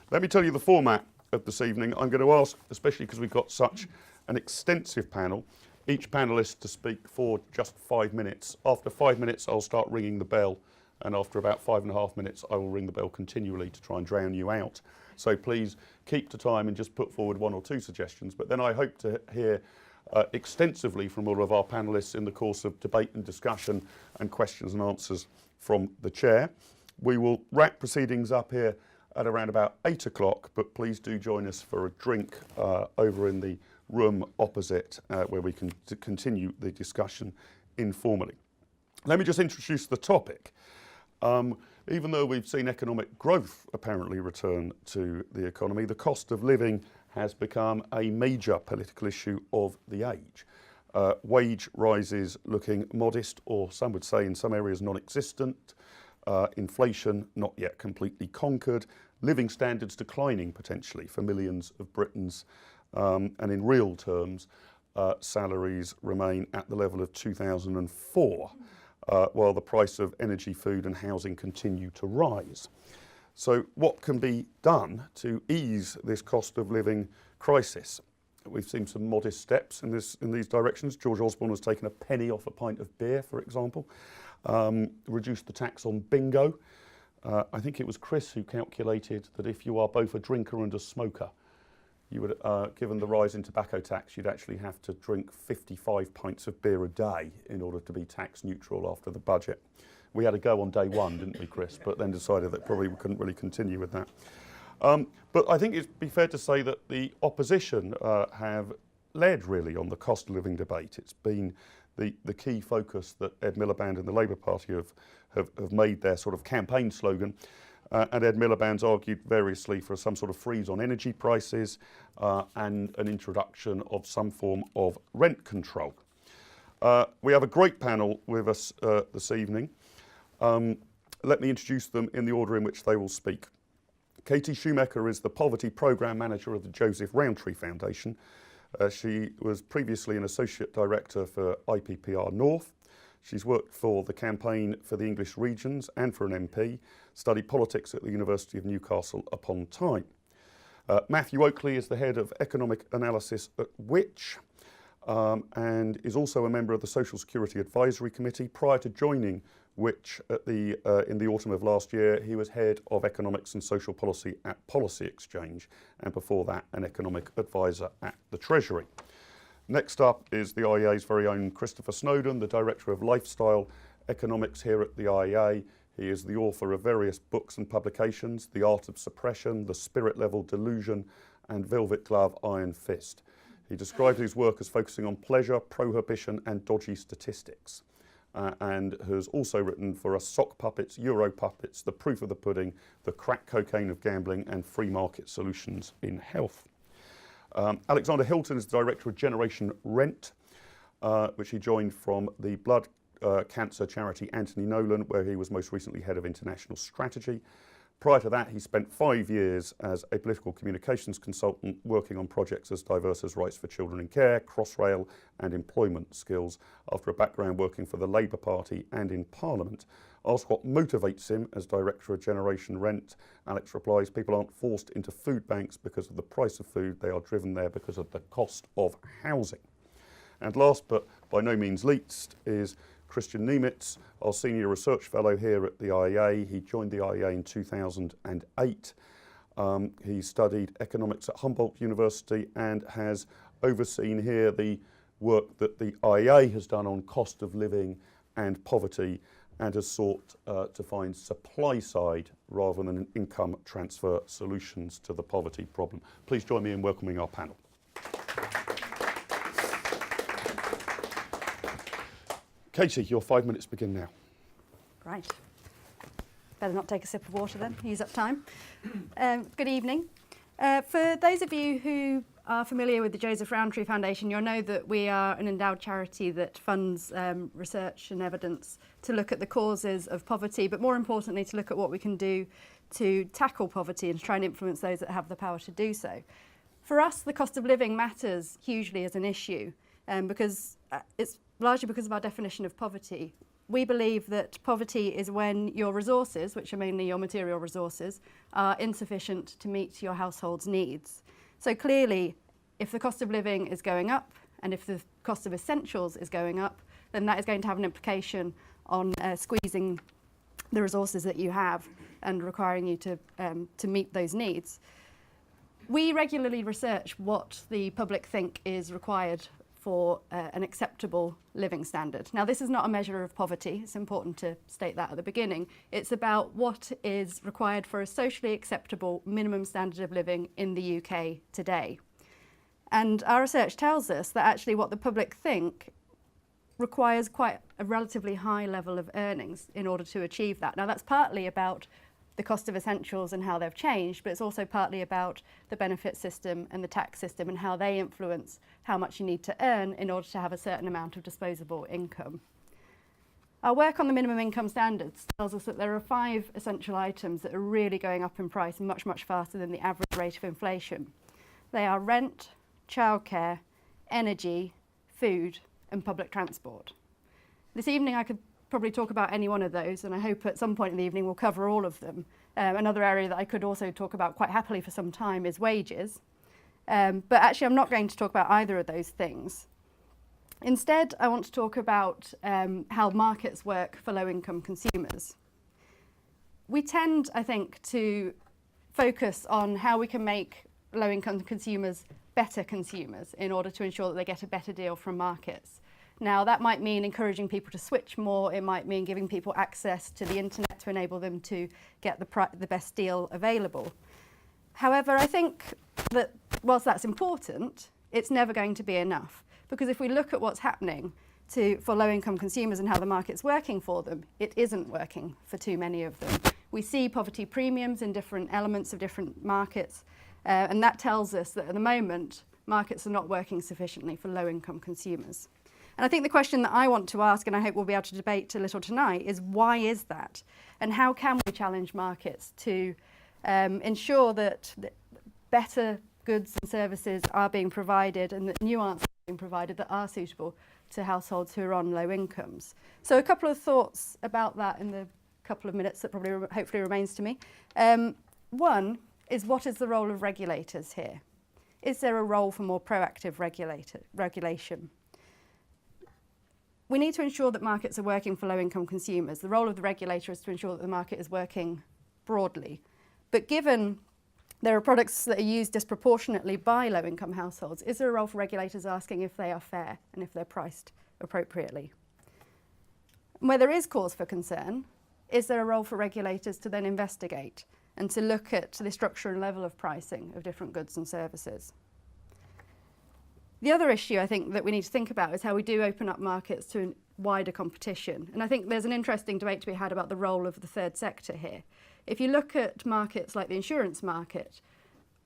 Let me tell you the format of this evening. I'm going to ask, especially because we've got such an extensive panel, each panellist to speak for just 5 minutes. After 5 minutes, I'll start ringing the bell, and after about 5.5 minutes, I will ring the bell continually to try and drown you out. So please keep to time and just put forward 1 or 2 suggestions. But then I hope to hear extensively from all of our panellists in the course of debate and discussion and questions and answers from the chair. We will wrap proceedings up here at around about 8 o'clock, but please do join us for a drink over in the room opposite where we can continue the discussion informally. Let me just introduce the topic. Even though we've seen economic growth apparently return to the economy, the cost of living has become a major political issue of the age. Wage rises looking modest, or some would say in some areas non-existent. Inflation not yet completely conquered. Living standards declining potentially for millions of Britons. And in real terms, salaries remain at the level of 2004. While the price of energy, food and housing continue to rise. So what can be done to ease this cost of living crisis? We've seen some modest steps in these directions. George Osborne has taken a penny off a pint of beer, for example, reduced the tax on bingo. I think it was Chris who calculated that if you are both a drinker and a smoker, you would, given the rise in tobacco tax, you'd actually have to drink 55 pints of beer a day in order to be tax neutral after the budget. We had a go on day one, didn't we, Chris? But then decided that probably we couldn't really continue with that. But I think it'd be fair to say that the opposition have led really on the cost of living debate. It's been the key focus that Ed Miliband and the Labour Party have made their sort of campaign slogan. And Ed Miliband's argued variously for some sort of freeze on energy prices and an introduction of some form of rent control. We have a great panel with us this evening. Let me introduce them in the order in which they will speak. Katie Schmuecker is the Poverty Programme Manager of the Joseph Rowntree Foundation. She was previously an Associate Director for IPPR North. She's worked for the Campaign for the English Regions and for an MP, studied politics at the University of Newcastle upon Tyne. Matthew Oakley is the Head of Economic Analysis at Which and is also a member of the Social Security Advisory Committee. Prior to joining Which in the autumn of last year, he was Head of Economics and Social Policy at Policy Exchange, and before that an Economic Advisor at the Treasury. Next up is the IEA's very own Christopher Snowdon, the Director of Lifestyle Economics here at the IEA. He is the author of various books and publications, The Art of Suppression, The Spirit Level Delusion, and Velvet Glove, Iron Fist. He described his work as focusing on pleasure, prohibition, and dodgy statistics, and has also written for us Sock Puppets, Euro Puppets, The Proof of the Pudding, The Crack Cocaine of Gambling, and Free Market Solutions in Health. Alexander Hilton is the Director of Generation Rent, which he joined from the blood cancer charity Anthony Nolan, where he was most recently Head of International Strategy. Prior to that, he spent 5 years as a political communications consultant working on projects as diverse as Rights for Children in Care, Crossrail and employment skills, after a background working for the Labour Party and in Parliament. Asked what motivates him as Director of Generation Rent, Alex replies, people aren't forced into food banks because of the price of food, they are driven there because of the cost of housing. And last but by no means least is Christian Niemitz, our Senior Research Fellow here at the IEA. He joined the IEA in 2008. He studied economics at Humboldt University and has overseen here the work that the IEA has done on cost of living and poverty, and has sought to find supply side rather than income transfer solutions to the poverty problem. Please join me in welcoming our panel. Katie, your 5 minutes begin now. Right. Better not take a sip of water then, use up time. Good evening. For those of you who are familiar with the Joseph Rowntree Foundation, you'll know that we are an endowed charity that funds research and evidence to look at the causes of poverty, but more importantly to look at what we can do to tackle poverty and to try and influence those that have the power to do so. For us, the cost of living matters hugely as an issue because it's largely because of our definition of poverty. we believe that poverty is when your resources, which are mainly your material resources, are insufficient to meet your household's needs. So clearly, if the cost of living is going up and if the cost of essentials is going up, then that is going to have an implication on squeezing the resources that you have and requiring you to meet those needs. We regularly research what the public think is required for an acceptable living standard. Now, this is not a measure of poverty. It's important to state that at the beginning. It's about what is required for a socially acceptable minimum standard of living in the UK today. And our research tells us that actually what the public think requires quite a relatively high level of earnings in order to achieve that. Now, that's partly about the cost of essentials and how they've changed, but it's also partly about the benefit system and the tax system and how they influence how much you need to earn in order to have a certain amount of disposable income. Our work on the minimum income standards tells us that there are 5 essential items that are really going up in price much, much faster than the average rate of inflation. They are rent, childcare, energy, food, and public transport. This evening I could probably talk about any one of those, and I hope at some point in the evening we'll cover all of them. Another area that I could also talk about quite happily for some time is wages. But actually I'm not going to talk about either of those things. Instead, I want to talk about how markets work for low-income consumers. We tend, I think, to focus on how we can make low-income consumers better consumers in order to ensure that they get a better deal from markets. Now, that might mean encouraging people to switch more. It might mean giving people access to the internet to enable them to get the best deal available. However, I think that whilst that's important, it's never going to be enough. Because if we look at what's happening for low-income consumers and how the market's working for them, it isn't working for too many of them. We see poverty premiums in different elements of different markets, and that tells us that at the moment, markets are not working sufficiently for low-income consumers. And I think the question that I want to ask, and I hope we'll be able to debate a little tonight, is why is that? And how can we challenge markets to ensure that better goods and services are being provided and that new answers are being provided that are suitable to households who are on low incomes? So a couple of thoughts about that in the couple of minutes that probably hopefully remains to me. One is, what is the role of regulators here? Is there a role for more proactive regulation? We need to ensure that markets are working for low-income consumers. The role of the regulator is to ensure that the market is working broadly. But given there are products that are used disproportionately by low-income households, is there a role for regulators asking if they are fair and if they're priced appropriately? And where there is cause for concern, is there a role for regulators to then investigate and to look at the structure and level of pricing of different goods and services? The other issue I think that we need to think about is how we do open up markets to wider competition. And I think there's an interesting debate to be had about the role of the third sector here. If you look at markets like the insurance market,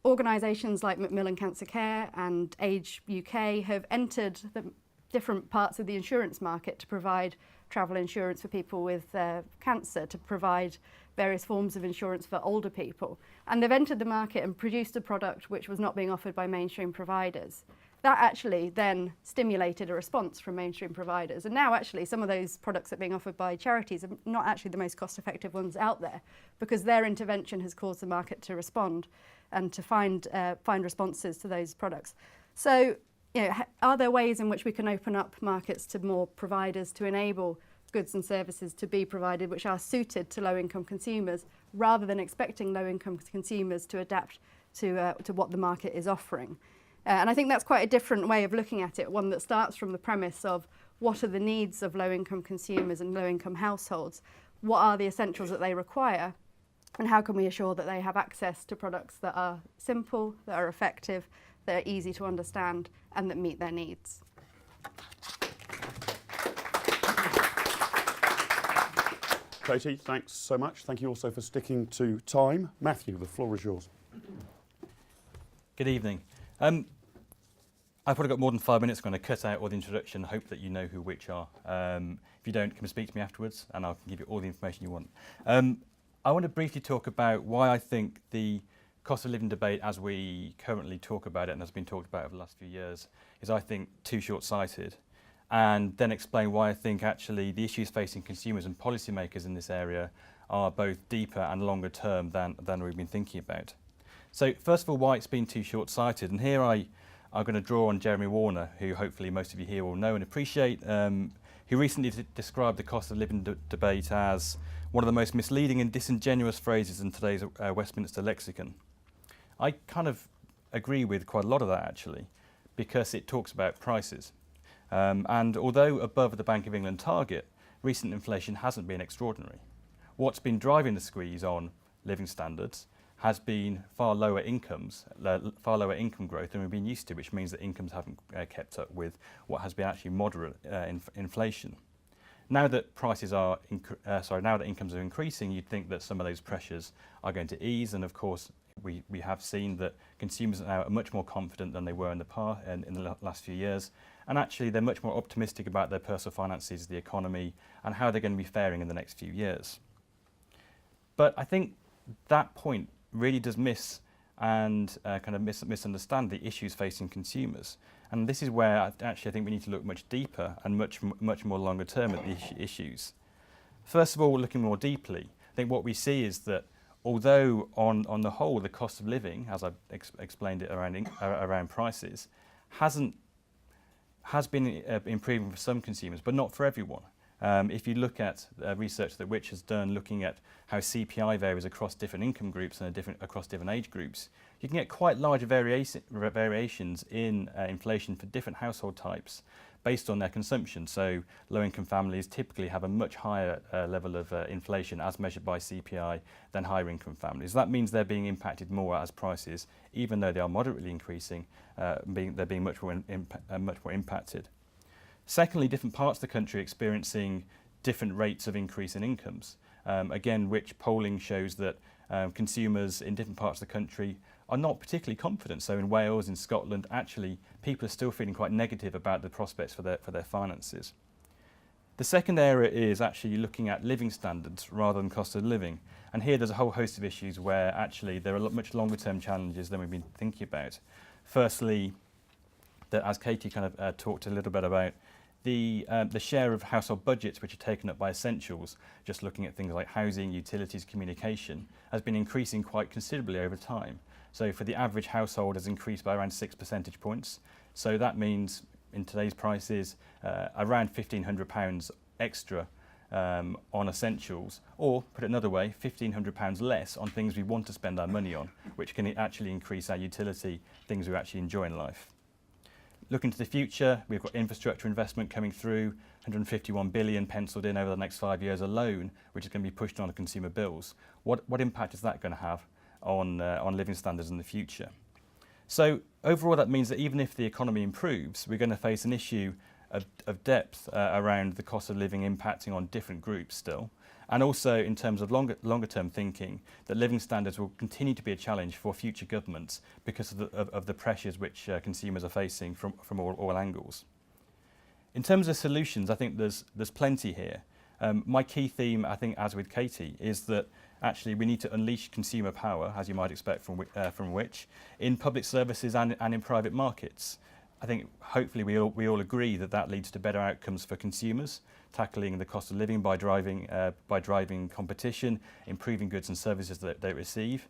organisations like Macmillan Cancer Care and Age UK have entered the different parts of the insurance market to provide travel insurance for people with cancer, to provide various forms of insurance for older people. And they've entered the market and produced a product which was not being offered by mainstream providers. That actually then stimulated a response from mainstream providers. And now actually some of those products that are being offered by charities are not actually the most cost-effective ones out there, because their intervention has caused the market to respond and to find responses to those products. So, you know, are there ways in which we can open up markets to more providers to enable goods and services to be provided which are suited to low-income consumers, rather than expecting low-income consumers to adapt to what the market is offering? And I think that's quite a different way of looking at it, one that starts from the premise of what are the needs of low-income consumers and low-income households, what are the essentials that they require, and how can we assure that they have access to products that are simple, that are effective, that are easy to understand, and that meet their needs. Katie, thanks so much. Thank you also for sticking to time. Matthew, the floor is yours. Good evening. I've probably got more than 5 minutes. I'm going to cut out all the introduction, hope that you know who which are. If you don't, come and speak to me afterwards and I'll give you all the information you want. I want to briefly talk about why I think the cost of living debate as we currently talk about it and has been talked about over the last few years is, I think, too short-sighted. and then explain why I think actually the issues facing consumers and policymakers in this area are both deeper and longer term than we've been thinking about. So first of all, why it's been too short-sighted, and here I'm going to draw on Jeremy Warner, who hopefully most of you here will know and appreciate, who recently described the cost of living debate as one of the most misleading and disingenuous phrases in today's Westminster lexicon. I kind of agree with quite a lot of that actually, because it talks about prices. And although above the Bank of England target, recent inflation hasn't been extraordinary. What's been driving the squeeze on living standards has been far lower income growth than we've been used to, which means that incomes haven't kept up with what has been actually moderate inflation. Now that prices are, now that incomes are increasing, you'd think that some of those pressures are going to ease, and of course we have seen that consumers are now much more confident than they were in the last few years, and actually they're much more optimistic about their personal finances, the economy, and how they're going to be faring in the next few years. But I think that point really does miss and misunderstand the issues facing consumers. And this is where I think we need to look much deeper and much more longer term at the issues. First of all, looking more deeply, I think what we see is that although on the whole the cost of living, as I've explained it around prices, has been improving for some consumers, but not for everyone. If you look at research that Which has done looking at how CPI varies across different income groups and across different age groups, you can get quite large variations in inflation for different household types based on their consumption. So low-income families typically have a much higher level of inflation as measured by CPI than higher income families. That means they're being impacted more as prices, even though they are moderately increasing, they're being much more impacted. Secondly, different parts of the country experiencing different rates of increase in incomes. Again, which polling shows that consumers in different parts of the country are not particularly confident. So in Wales, in Scotland, actually people are still feeling quite negative about the prospects for their finances. The second area is actually looking at living standards rather than cost of living. And here there's a whole host of issues where actually there are much longer term challenges than we've been thinking about. Firstly, that as Katie kind of talked a little bit about, the share of household budgets which are taken up by essentials, just looking at things like housing, utilities, communication, has been increasing quite considerably over time. So for the average household has increased by around 6 percentage points. So that means in today's prices around £1,500 extra on essentials, or put it another way, £1,500 less on things we want to spend our money on, which can actually increase our utility, things we actually enjoy in life. Looking to the future, we've got infrastructure investment coming through, 151 billion penciled in over the next 5 years alone, which is going to be pushed on to consumer bills. What impact is that going to have on living standards in the future? So overall, that means that even if the economy improves, we're going to face an issue of depth around the cost of living impacting on different groups still. And also in terms of longer term thinking, that living standards will continue to be a challenge for future governments because of the pressures which consumers are facing from all angles. In terms of solutions, I think there's plenty here. My key theme, I think, as with Katie, is that actually we need to unleash consumer power, as you might expect from Which, in public services and in private markets. I think hopefully we all agree that leads to better outcomes for consumers, tackling the cost of living by driving competition, improving goods and services that they receive.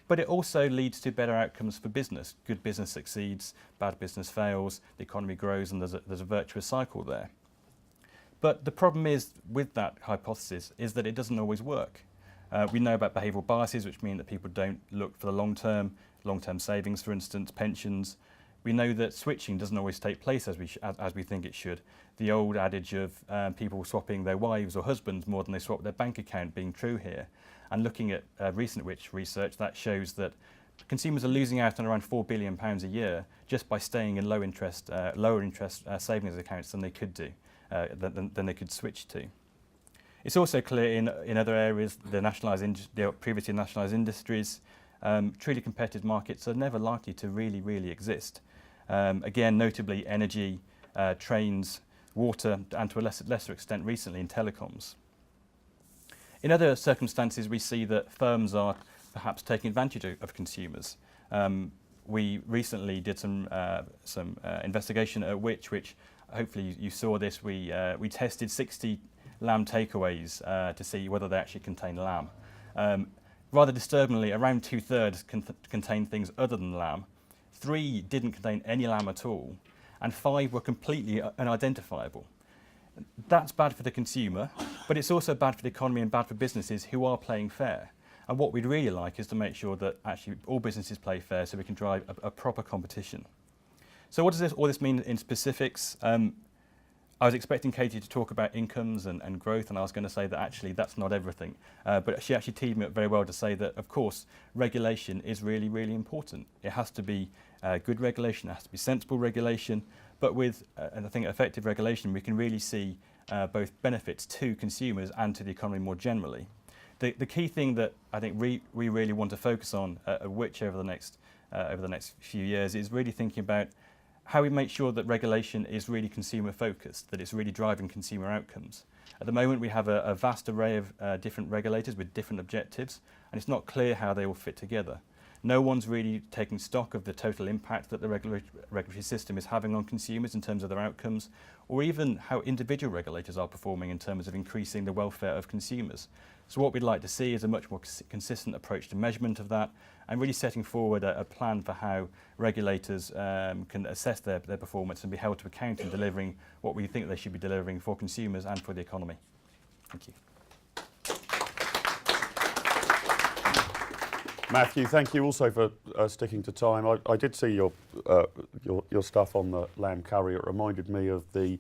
But it also leads to better outcomes for business. Good business succeeds, bad business fails, the economy grows, and there's a virtuous cycle there. But the problem is with that hypothesis is that it doesn't always work. We know about behavioural biases, which mean that people don't look for the long-term savings, for instance, pensions. We know that switching doesn't always take place as we think it should. The old adage of people swapping their wives or husbands more than they swap their bank account being true here. And looking at recent Which research, that shows that consumers are losing out on around £4 billion a year just by staying in lower interest savings accounts than they could do, than they could switch to. It's also clear in other areas, the previously nationalised industries, truly competitive markets are never likely to really exist. Again, notably energy, trains, water, and to a lesser extent recently in telecoms. In other circumstances, we see that firms are perhaps taking advantage of consumers. We recently did some investigation at Which hopefully you saw this, we tested 60 lamb takeaways to see whether they actually contain lamb. Rather disturbingly, around 2/3 contained things other than lamb. 3 didn't contain any lamb at all, and 5 were completely unidentifiable. That's bad for the consumer, but it's also bad for the economy and bad for businesses who are playing fair. And what we'd really like is to make sure that actually all businesses play fair so we can drive a proper competition. So what does all this mean in specifics? I was expecting Katie to talk about incomes and growth, and I was going to say that actually that's not everything. But she actually teed me up very well to say that, of course, regulation is really, really important. It has to be good regulation, it has to be sensible regulation, but with, and I think, effective regulation, we can really see both benefits to consumers and to the economy more generally. The key thing that I think we really want to focus on, which over the next few years, is really thinking about how we make sure that regulation is really consumer focused, that it's really driving consumer outcomes. At the moment we have a vast array of different regulators with different objectives, and it's not clear how they all fit together. No one's really taking stock of the total impact that the regulatory system is having on consumers in terms of their outcomes, or even how individual regulators are performing in terms of increasing the welfare of consumers. So what we'd like to see is a much more consistent approach to measurement of that, and really setting forward a plan for how regulators can assess their performance and be held to account in delivering what we think they should be delivering for consumers and for the economy. Thank you. Matthew, thank you also for sticking to time. I did see your stuff on the lamb curry. It reminded me of the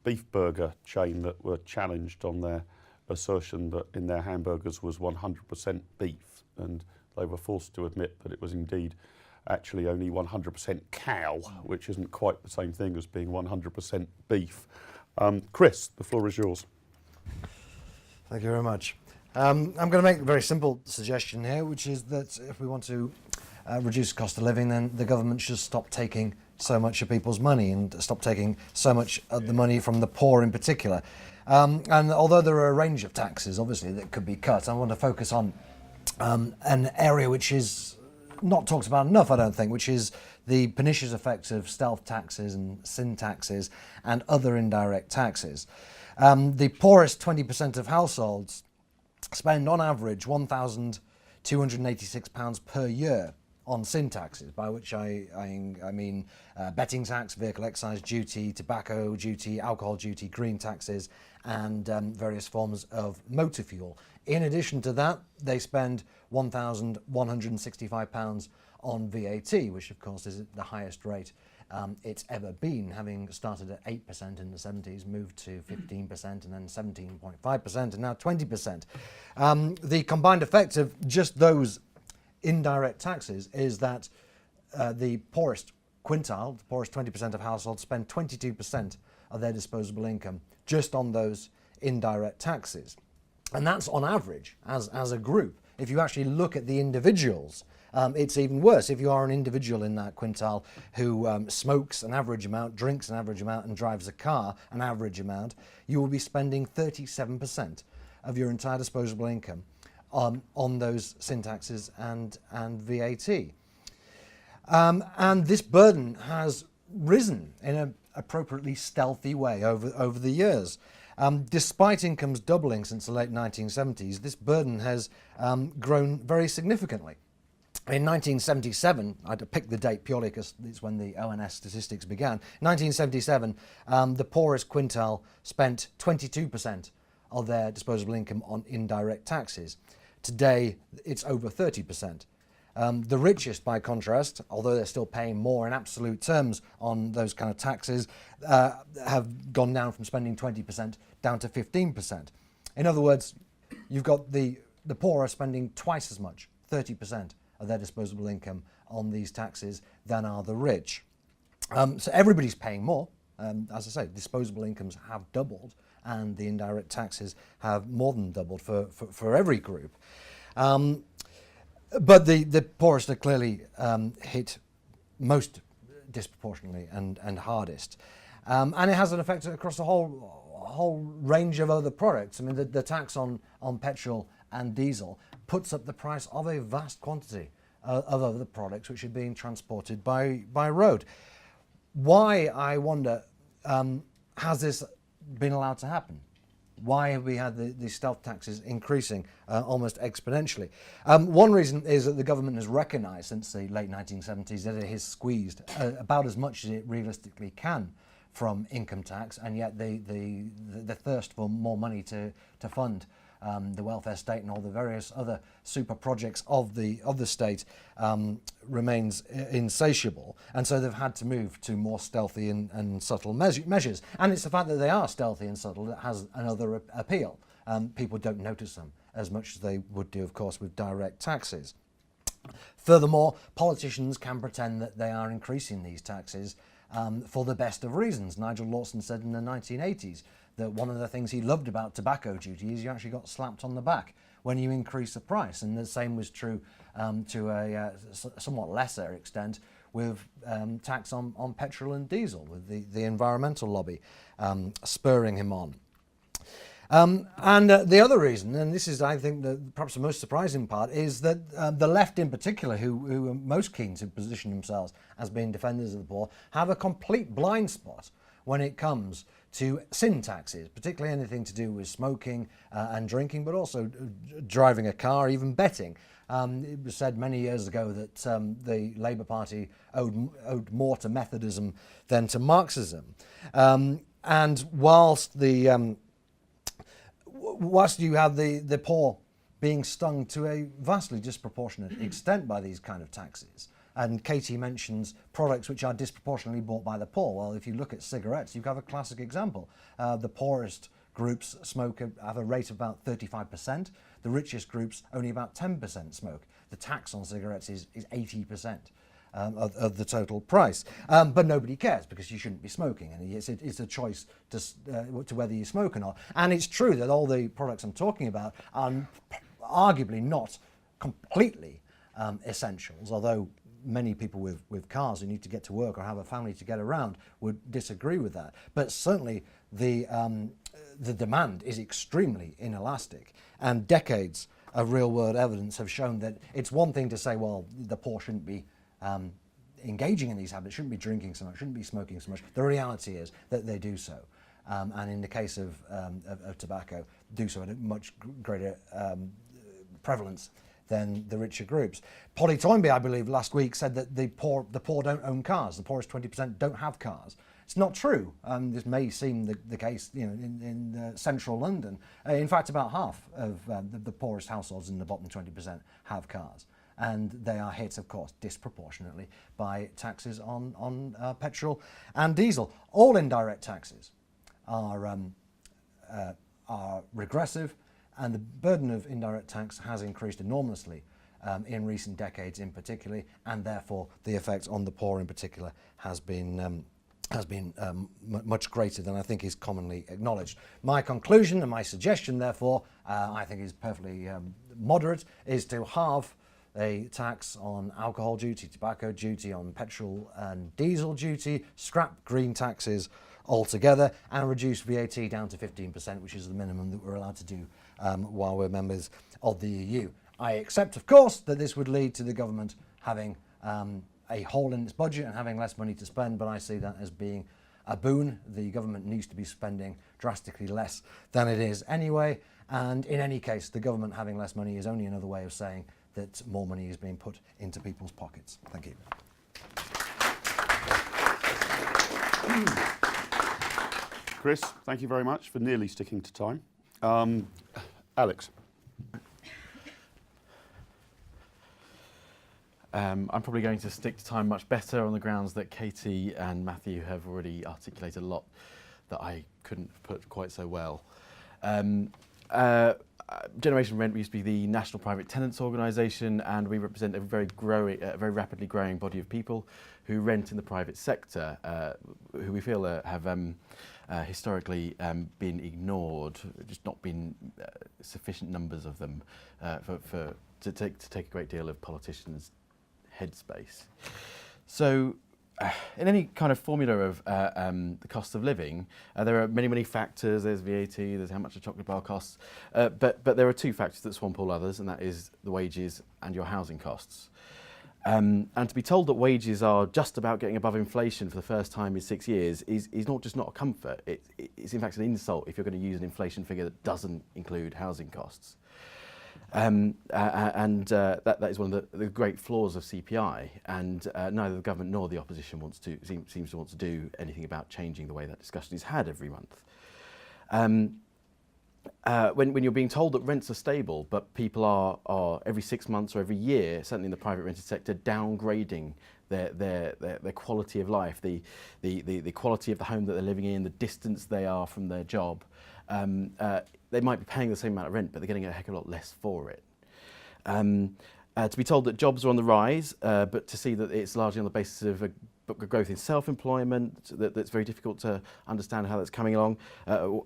beef burger chain that were challenged on their assertion that in their hamburgers was 100% beef, and they were forced to admit that it was indeed actually only 100% cow, which isn't quite the same thing as being 100% beef. Chris, the floor is yours. Thank you very much. I'm going to make a very simple suggestion here, which is that if we want to reduce cost of living, then the government should stop taking so much of people's money and stop taking so much of the money from the poor in particular. And although there are a range of taxes, obviously, that could be cut, I want to focus on an area which is not talked about enough, I don't think, which is the pernicious effects of stealth taxes and sin taxes and other indirect taxes. The poorest 20% of households spend on average £1,286 per year on sin taxes, by which I mean betting tax, vehicle excise duty, tobacco duty, alcohol duty, green taxes, and various forms of motor fuel. In addition to that, they spend £1,165 on VAT, which of course is at the highest rate it's ever been, having started at 8% in the 70s, moved to 15% and then 17.5% and now 20%. The combined effect of just those indirect taxes is that the poorest quintile, the poorest 20% of households, spend 22% of their disposable income just on those indirect taxes. And that's on average as a group. If you actually look at the individuals, it's even worse. If you are an individual in that quintile who smokes an average amount, drinks an average amount, and drives a car an average amount, you will be spending 37% of your entire disposable income on those sin taxes and VAT. And this burden has risen in an appropriately stealthy way over the years. Despite incomes doubling since the late 1970s, this burden has grown very significantly. In 1977, I had to pick the date purely because it's when the ONS statistics began. 1977, the poorest quintile spent 22% of their disposable income on indirect taxes. Today, it's over 30%. The richest, by contrast, although they're still paying more in absolute terms on those kind of taxes, have gone down from spending 20% down to 15%. In other words, you've got the poor are spending twice as much, 30%. Of their disposable income on these taxes than are the rich. So everybody's paying more. As I say, disposable incomes have doubled and the indirect taxes have more than doubled for every group. But the poorest are clearly hit most disproportionately and hardest. And it has an effect across the whole range of other products. I mean, the tax on petrol and diesel puts up the price of a vast quantity of other products which are being transported by road. Why, I wonder, has this been allowed to happen? Why have we had the stealth taxes increasing almost exponentially? One reason is that the government has recognised since the late 1970s that it has squeezed about as much as it realistically can from income tax, and yet the thirst for more money to fund the welfare state and all the various other super projects of the state remains insatiable, and so they've had to move to more stealthy and subtle measures. And it's the fact that they are stealthy and subtle that has another appeal. People don't notice them as much as they would do, of course, with direct taxes. Furthermore, politicians can pretend that they are increasing these taxes for the best of reasons. Nigel Lawson said in the 1980s that one of the things he loved about tobacco duty is you actually got slapped on the back when you increase the price, and the same was true to a somewhat lesser extent with tax on petrol and diesel, with the environmental lobby spurring him on. And the other reason, and this is, I think, perhaps the most surprising part, is that the left in particular, who are most keen to position themselves as being defenders of the poor, have a complete blind spot when it comes to sin taxes, particularly anything to do with smoking and drinking, but also driving a car, even betting. It was said many years ago that the Labour Party owed more to Methodism than to Marxism. And whilst you have the poor being stung to a vastly disproportionate extent by these kind of taxes, and Katie mentions products which are disproportionately bought by the poor. Well, if you look at cigarettes, you have a classic example. The poorest groups have a rate of about 35%. The richest groups only about 10% smoke. The tax on cigarettes is 80%. Of the total price, but nobody cares because you shouldn't be smoking, and it's a choice to whether you smoke or not. And it's true that all the products I'm talking about are arguably not completely essentials, although many people with cars who need to get to work or have a family to get around would disagree with that. But certainly the demand is extremely inelastic, and decades of real-world evidence have shown that it's one thing to say, well, the poor shouldn't be engaging in these habits, shouldn't be drinking so much, shouldn't be smoking so much. The reality is that they do so, and in the case of tobacco, do so at a much greater prevalence than the richer groups. Polly Toynbee, I believe, last week said that the poor don't own cars. The poorest 20% don't have cars. It's not true. This may seem the case, in central London. In fact, about half of the poorest households in the bottom 20% have cars. And they are hit, of course, disproportionately by taxes on petrol and diesel. All indirect taxes are regressive, and the burden of indirect tax has increased enormously in recent decades in particular, and therefore the effect on the poor in particular has been much greater than I think is commonly acknowledged. My conclusion and my suggestion, therefore, I think is perfectly moderate, is to halve a tax on alcohol duty, tobacco duty, on petrol and diesel duty, scrap green taxes altogether, and reduce VAT down to 15%, which is the minimum that we're allowed to do while we're members of the EU. I accept, of course, that this would lead to the government having a hole in its budget and having less money to spend, but I see that as being a boon. The government needs to be spending drastically less than it is anyway, and in any case, the government having less money is only another way of saying that more money is being put into people's pockets. Thank you. Chris, thank you very much for nearly sticking to time. Alex. I'm probably going to stick to time much better on the grounds that Katie and Matthew have already articulated a lot that I couldn't put quite so well. Generation Rent used to be the National Private Tenants Organisation, and we represent a very rapidly growing body of people who rent in the private sector, who we feel have historically been ignored, just not been sufficient numbers of them to take a great deal of politicians' headspace. So in any kind of formula of the cost of living, there are many factors. There's VAT, there's how much a chocolate bar costs, but there are two factors that swamp all others, and that is the wages and your housing costs. And to be told that wages are just about getting above inflation for the first time in 6 years is not just not a comfort, it's in fact an insult if you're going to use an inflation figure that doesn't include housing costs. That is one of the great flaws of CPI, and neither the government nor the opposition seems to want to do anything about changing the way that discussion is had every month. When you're being told that rents are stable, but people are every 6 months or every year, certainly in the private rented sector, downgrading their quality of life, the quality of the home that they're living in, the distance they are from their job, they might be paying the same amount of rent, but they're getting a heck of a lot less for it. To be told that jobs are on the rise, but to see that it's largely on the basis of a growth in self-employment, that's very difficult to understand how that's coming along,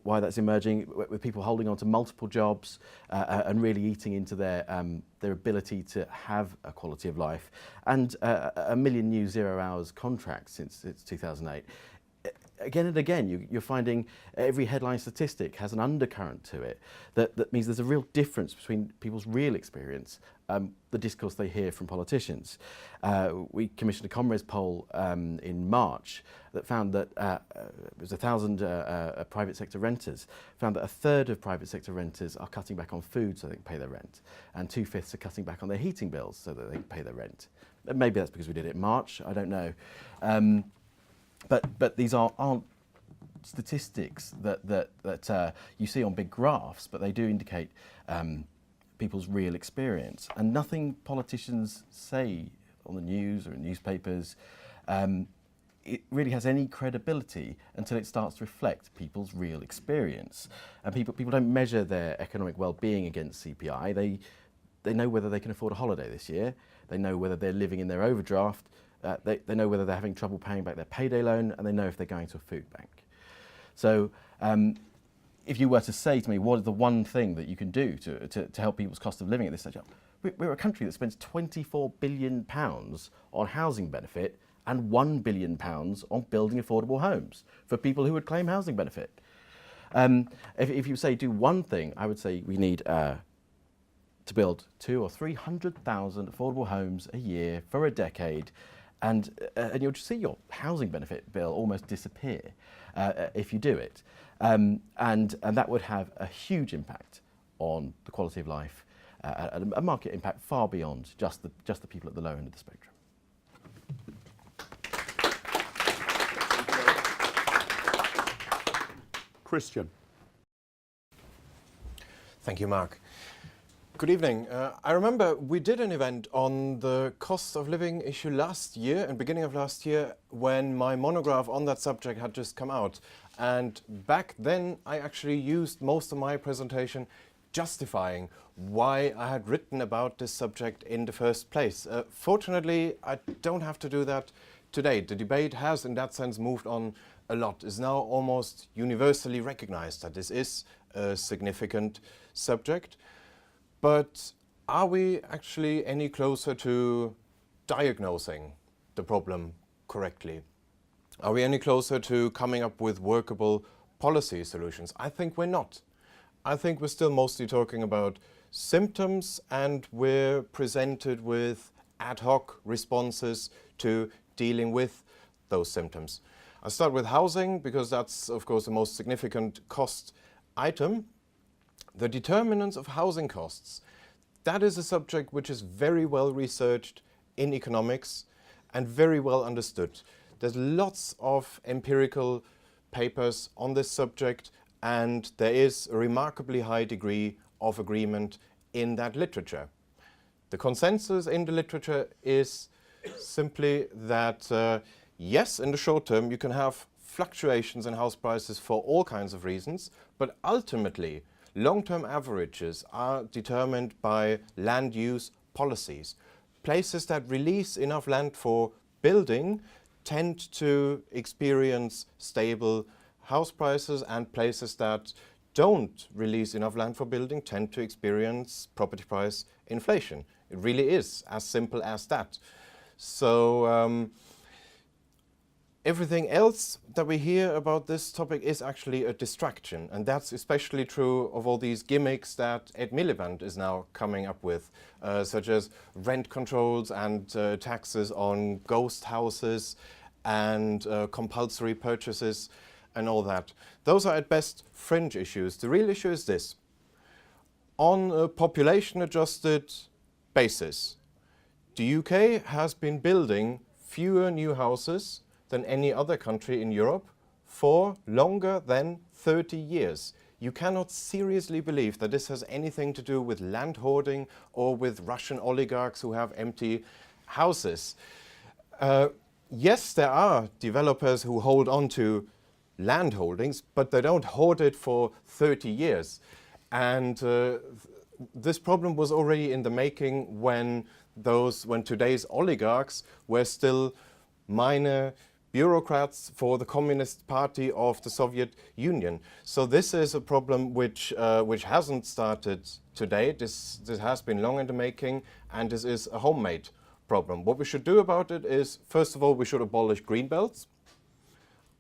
why that's emerging, with people holding on to multiple jobs and really eating into their ability to have a quality of life, and 1 million new 0 hours contracts since 2008. Again and again, you're finding every headline statistic has an undercurrent to it that means there's a real difference between people's real experience, the discourse they hear from politicians. We commissioned a Comres poll in March that found that it was 1,000 private sector renters, found that a third of private sector renters are cutting back on food so they can pay their rent, and 2/5 are cutting back on their heating bills so that they can pay their rent. Maybe that's because we did it in March, I don't know. But these aren't statistics that you see on big graphs, but they do indicate people's real experience. And nothing politicians say on the news or in newspapers, it really has any credibility until it starts to reflect people's real experience. And people don't measure their economic well-being against CPI. They know whether they can afford a holiday this year. They know whether they're living in their overdraft. They know whether they're having trouble paying back their payday loan, and they know if they're going to a food bank. So if you were to say to me, what is the one thing that you can do to help people's cost of living at this stage? We're a country that spends £24 billion on housing benefit and £1 billion on building affordable homes for people who would claim housing benefit. If you say do one thing, I would say we need to build 200,000 or 300,000 affordable homes a year for a decade. And you'll just see your housing benefit bill almost disappear if you do it. And that would have a huge impact on the quality of life, a market impact far beyond just the people at the low end of the spectrum. Christian. Thank you, Mark. Good evening. I remember we did an event on the cost of living issue last year and beginning of last year when my monograph on that subject had just come out. And back then I actually used most of my presentation justifying why I had written about this subject in the first place. Fortunately, I don't have to do that today. The debate has in that sense moved on a lot. It's now almost universally recognized that this is a significant subject. But are we actually any closer to diagnosing the problem correctly? Are we any closer to coming up with workable policy solutions? I think we're not. I think we're still mostly talking about symptoms, and we're presented with ad hoc responses to dealing with those symptoms. I'll start with housing because that's, of course, the most significant cost item. The determinants of housing costs, that is a subject which is very well researched in economics and very well understood. There's lots of empirical papers on this subject, and there is a remarkably high degree of agreement in that literature. The consensus in the literature is simply that yes, in the short term you can have fluctuations in house prices for all kinds of reasons, but ultimately long-term averages are determined by land use policies. Places that release enough land for building tend to experience stable house prices, and places that don't release enough land for building tend to experience property price inflation. It really is as simple as that. So everything else that we hear about this topic is actually a distraction. And that's especially true of all these gimmicks that Ed Miliband is now coming up with, such as rent controls and taxes on ghost houses and compulsory purchases and all that. Those are at best fringe issues. The real issue is this. On a population-adjusted basis, the UK has been building fewer new houses than any other country in Europe for longer than 30 years. You cannot seriously believe that this has anything to do with land hoarding or with Russian oligarchs who have empty houses. Yes, there are developers who hold on to land holdings, but they don't hoard it for 30 years. And this problem was already in the making when today's oligarchs were still minor bureaucrats for the Communist Party of the Soviet Union. So this is a problem which hasn't started today. This has been long in the making, and this is a homemade problem. What we should do about it is, first of all, we should abolish green belts.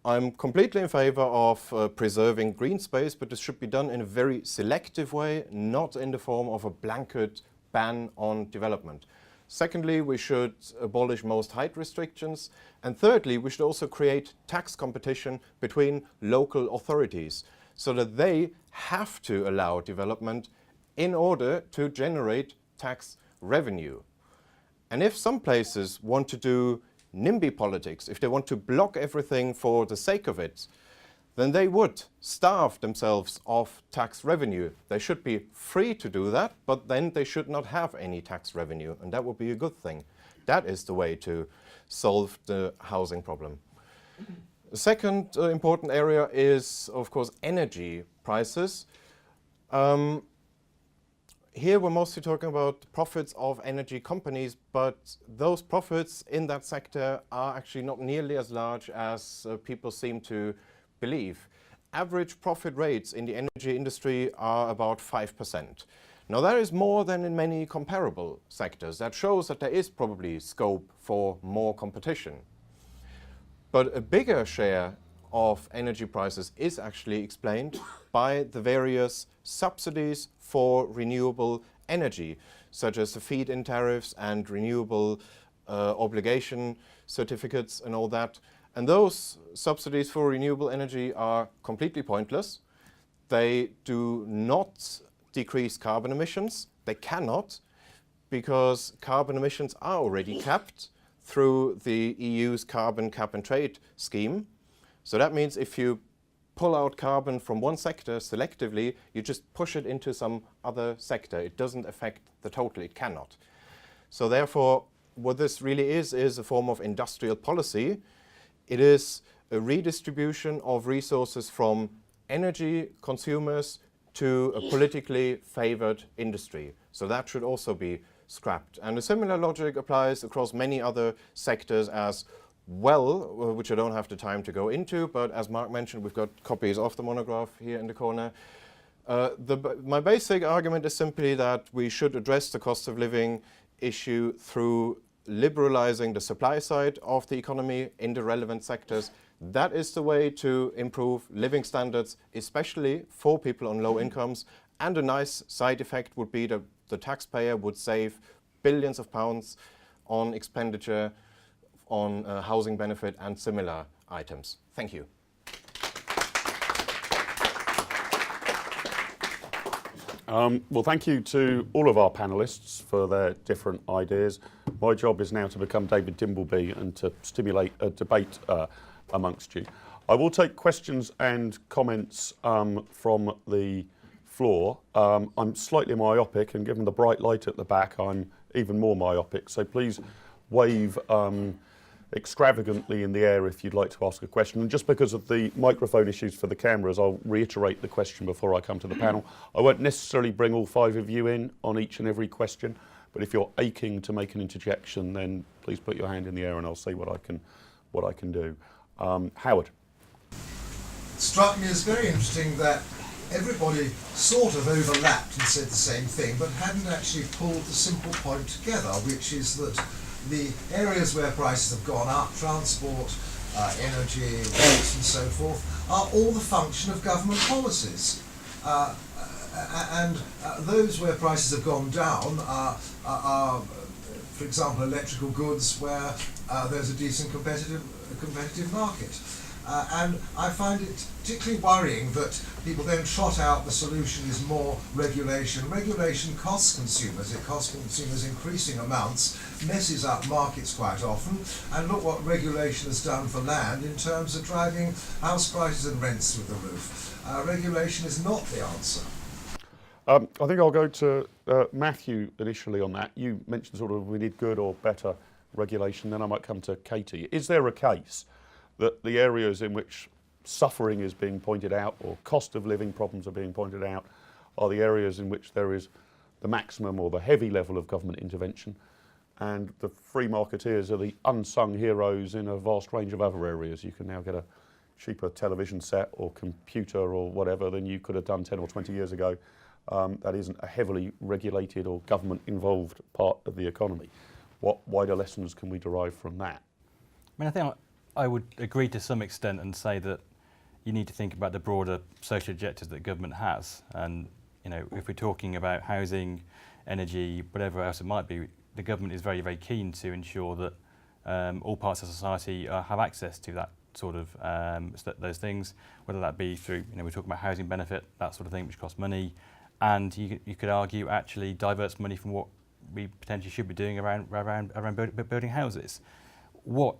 I'm completely in favor of preserving green space, but this should be done in a very selective way, not in the form of a blanket ban on development. Secondly, we should abolish most height restrictions. And thirdly, we should also create tax competition between local authorities so that they have to allow development in order to generate tax revenue. And if some places want to do NIMBY politics, if they want to block everything for the sake of it, then they would starve themselves of tax revenue. They should be free to do that, but then they should not have any tax revenue, and that would be a good thing. That is the way to solve the housing problem. The second important area is, of course, energy prices. Here we're mostly talking about profits of energy companies, but those profits in that sector are actually not nearly as large as people seem to believe. Average profit rates in the energy industry are about 5%. Now that is more than in many comparable sectors. That shows that there is probably scope for more competition. But a bigger share of energy prices is actually explained by the various subsidies for renewable energy, such as the feed-in tariffs and renewable obligation certificates and all that. And those subsidies for renewable energy are completely pointless. They do not decrease carbon emissions. They cannot, because carbon emissions are already capped through the EU's carbon cap and trade scheme. So that means if you pull out carbon from one sector selectively, you just push it into some other sector. It doesn't affect the total. It cannot. So therefore, what this really is a form of industrial policy. It is a redistribution of resources from energy consumers to a politically favored industry. So that should also be scrapped. And a similar logic applies across many other sectors as well, which I don't have the time to go into, but as Mark mentioned, we've got copies of the monograph here in the corner. My basic argument is simply that we should address the cost of living issue through liberalizing the supply side of the economy in the relevant sectors. That is the way to improve living standards, especially for people on low incomes. And a nice side effect would be that the taxpayer would save billions of pounds on expenditure on housing benefit and similar items. Thank you. Well, thank you to all of our panellists for their different ideas. My job is now to become David Dimbleby and to stimulate a debate amongst you. I will take questions and comments from the floor. I'm slightly myopic, and given the bright light at the back, I'm even more myopic. So please wave extravagantly in the air if you'd like to ask a question. And just because of the microphone issues for the cameras, I'll reiterate the question before I come to the panel. I won't necessarily bring all 5 of you in on each and every question, but if you're aching to make an interjection, then please put your hand in the air and I'll see what I can do. Howard. It struck me as very interesting that everybody sort of overlapped and said the same thing, but hadn't actually pulled the simple point together, which is that the areas where prices have gone up, transport, energy, rates and so forth, are all the function of government policies. And those where prices have gone down are, for example, electrical goods where there's a decent competitive market. And I find it particularly worrying that people then trot out the solution is more regulation. Regulation costs consumers. It costs consumers increasing amounts, messes up markets quite often, and look what regulation has done for land in terms of driving house prices and rents through the roof. Regulation is not the answer. I think I'll go to Matthew initially on that. You mentioned sort of we need good or better regulation, then I might come to Katie. Is there a case that the areas in which suffering is being pointed out or cost of living problems are being pointed out are the areas in which there is the maximum or the heavy level of government intervention, and the free marketeers are the unsung heroes in a vast range of other areas? You can now get a cheaper television set or computer or whatever than you could have done 10 or 20 years ago. That isn't a heavily regulated or government involved part of the economy. What wider lessons can we derive from that? I mean, I think I would agree to some extent and say that you need to think about the broader social objectives that government has. And, you know, if we're talking about housing, energy, whatever else it might be, the government is very, very keen to ensure that all parts of society have access to that sort of those things, whether that be through, you know, we're talking about housing benefit, that sort of thing, which costs money, and you could argue actually diverts money from what we potentially should be doing around building houses. What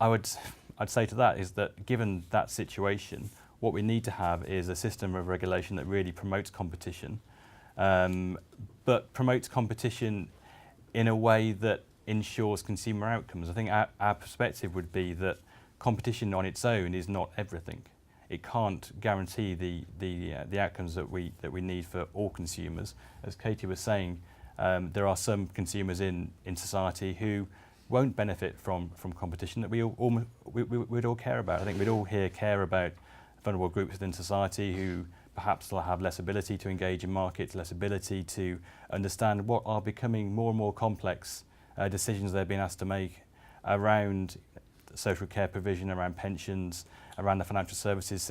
I'd say to that is that given that situation, what we need to have is a system of regulation that really promotes competition, but promotes competition in a way that ensures consumer outcomes. I think our perspective would be that competition on its own is not everything. It can't guarantee the outcomes that we need for all consumers. As Katie was saying, there are some consumers in society who won't benefit from competition that we'd all care about. I think we'd all here care about vulnerable groups within society who perhaps will have less ability to engage in markets, less ability to understand what are becoming more and more complex decisions they're being asked to make around social care provision, around pensions, around the financial services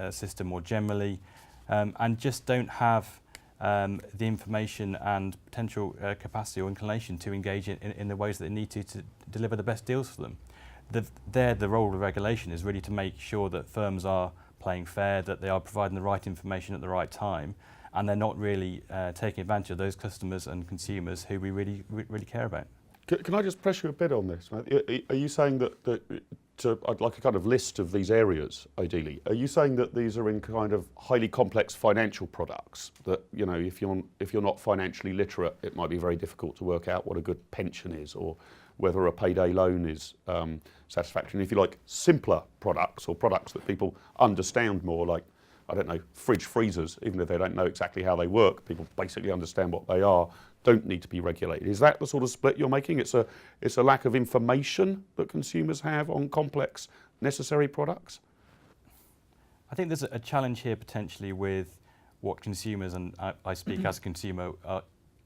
system more generally, and just don't have the information and potential capacity or inclination to engage in the ways that they need to deliver the best deals for them. The role of regulation is really to make sure that firms are playing fair, that they are providing the right information at the right time, and they're not really taking advantage of those customers and consumers who we really care about. Can I just press you a bit on this? Are you saying that I'd like a kind of list of these areas, ideally. Are you saying that these are in kind of highly complex financial products that, you know, if you're not financially literate, it might be very difficult to work out what a good pension is or whether a payday loan is satisfactory? And if you like simpler products or products that people understand more, like, I don't know, fridge freezers, even if they don't know exactly how they work, people basically understand what they are, don't need to be regulated. Is that the sort of split you're making? It's a lack of information that consumers have on complex necessary products? I think there's a challenge here potentially with what consumers, and I speak as a consumer,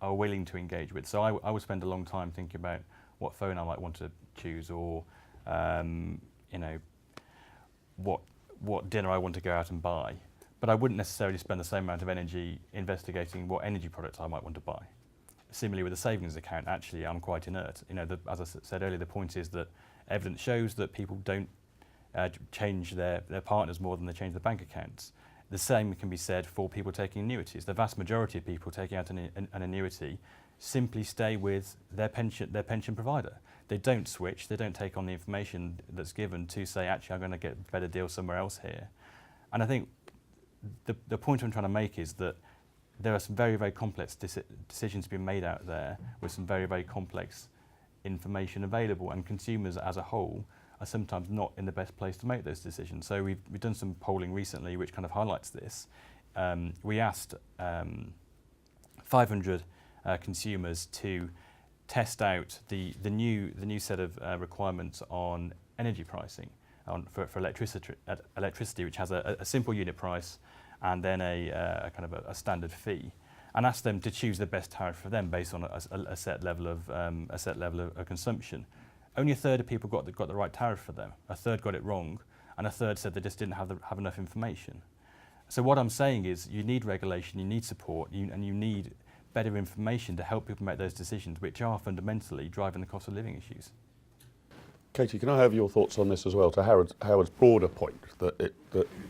are willing to engage with. So I would spend a long time thinking about what phone I might want to choose, or you know, what dinner I want to go out and buy. But I wouldn't necessarily spend the same amount of energy investigating what energy products I might want to buy. Similarly with a savings account, actually I'm quite inert. You know, as I said earlier, the point is that evidence shows that people don't change their partners more than they change their bank accounts. The same can be said for people taking annuities. The vast majority of people taking out an annuity simply stay with their pension provider. They don't switch, they don't take on the information that's given to say, actually, I'm going to get a better deal somewhere else here. And I think the point I'm trying to make is that there are some very, very complex decisions being made out there with some very, very complex information available, and consumers as a whole are sometimes not in the best place to make those decisions. So we've done some polling recently which kind of highlights this. We asked 500 consumers to test out the new set of requirements on energy pricing for electricity, which has a simple unit price and then a kind of a standard fee, and ask them to choose the best tariff for them based on a set level of consumption. only a third of people got the right tariff for them. A third got it wrong, and a third said they just didn't have enough information. So what I'm saying is you need regulation, you need support, and you need better information to help people make those decisions, which are fundamentally driving the cost of living issues. Katie, can I have your thoughts on this as well, to Howard's broader point, that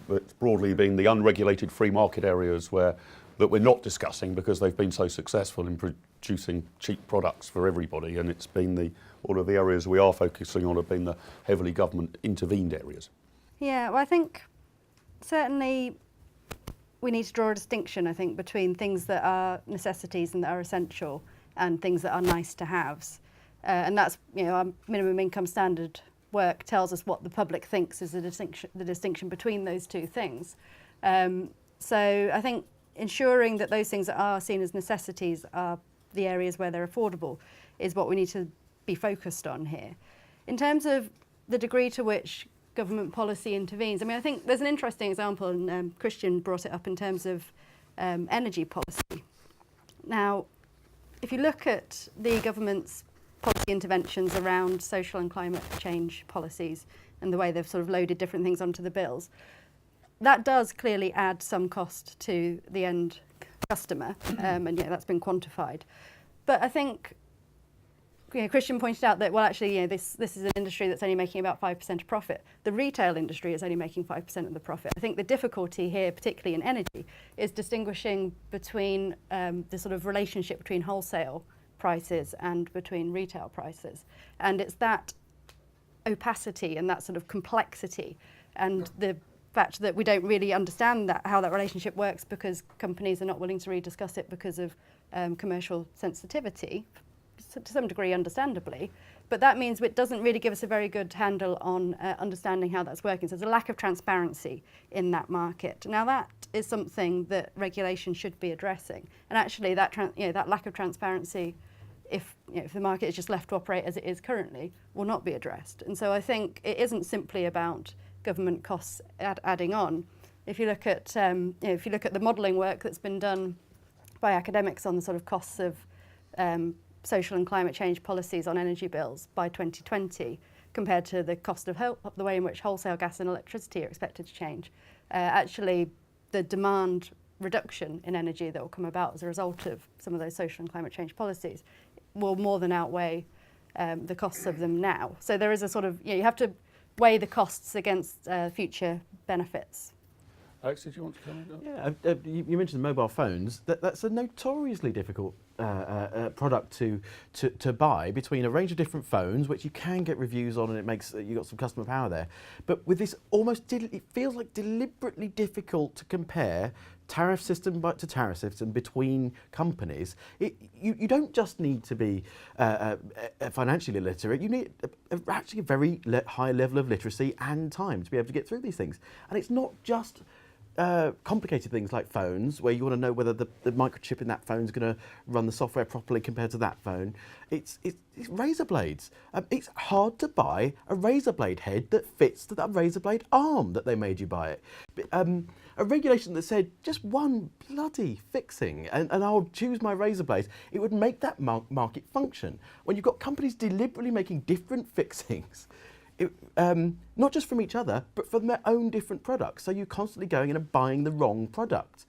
it's broadly been the unregulated free market areas that we're not discussing because they've been so successful in producing cheap products for everybody, and it's been all of the areas we are focusing on have been the heavily government intervened areas? Yeah, well, I think certainly we need to draw a distinction, I think, between things that are necessities and that are essential and things that are nice to haves. And that's, our minimum income standard work tells us what the public thinks is the distinction between those two things. So I think ensuring that those things that are seen as necessities are the areas where they're affordable is what we need to be focused on here. In terms of the degree to which government policy intervenes, I think there's an interesting example, and Christian brought it up in terms of energy policy. Now, if you look at the government's policy interventions around social and climate change policies and the way they've sort of loaded different things onto the bills, that does clearly add some cost to the end customer, and that's been quantified. But I think Christian pointed out that, well, actually, this is an industry that's only making about 5% of profit. The retail industry is only making 5% of the profit. I think the difficulty here, particularly in energy, is distinguishing between the sort of relationship between wholesale prices and between retail prices. And it's that opacity and that sort of complexity and the fact that we don't really understand how that relationship works because companies are not willing to really discuss it because of commercial sensitivity, to some degree understandably, but that means it doesn't really give us a very good handle on understanding how that's working. So there's a lack of transparency in that market. Now that is something that regulation should be addressing, and actually that lack of transparency, if the market is just left to operate as it is currently, will not be addressed. And so I think it isn't simply about government costs adding on. If you look at the modelling work that's been done by academics on the sort of costs of social and climate change policies on energy bills by 2020 compared to the cost of the way in which wholesale gas and electricity are expected to change, actually the demand reduction in energy that will come about as a result of some of those social and climate change policies will more than outweigh the costs of them now. So there is a sort of, you have to weigh the costs against future benefits. Alex, did you want to comment on that? Yeah, you mentioned mobile phones. That's a notoriously difficult product to buy between a range of different phones, which you can get reviews on, and it makes you've got some customer power there. But with this, it feels like deliberately difficult to compare tariff system to tariff system between companies. You don't just need to be financially literate. You need actually a very high level of literacy and time to be able to get through these things. And it's not just complicated things like phones, where you want to know whether the microchip in that phone is going to run the software properly compared to that phone. It's razor blades. It's hard to buy a razor blade head that fits to that razor blade arm that they made you buy it. A regulation that said just one bloody fixing and I'll choose my razor blades, it would make that market function. When you've got companies deliberately making different fixings, not just from each other, but from their own different products. So you're constantly going in and buying the wrong product.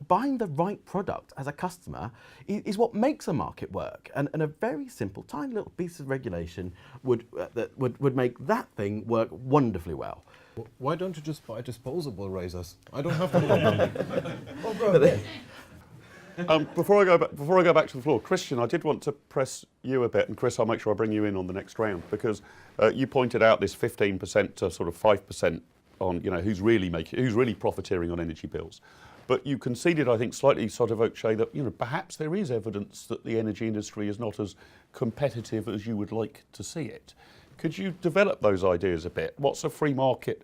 Buying the right product as a customer is what makes a market work. And a very simple, tiny little piece of regulation would make that thing work wonderfully well. Why don't you just buy disposable razors? I don't have them. Before I go back to the floor, Christian, I did want to press you a bit, and Chris, I'll make sure I bring you in on the next round, because you pointed out this 15% to sort of 5% on who's really profiteering on energy bills. But you conceded, I think, slightly sort of voce that perhaps there is evidence that the energy industry is not as competitive as you would like to see it. Could you develop those ideas a bit? What's a free market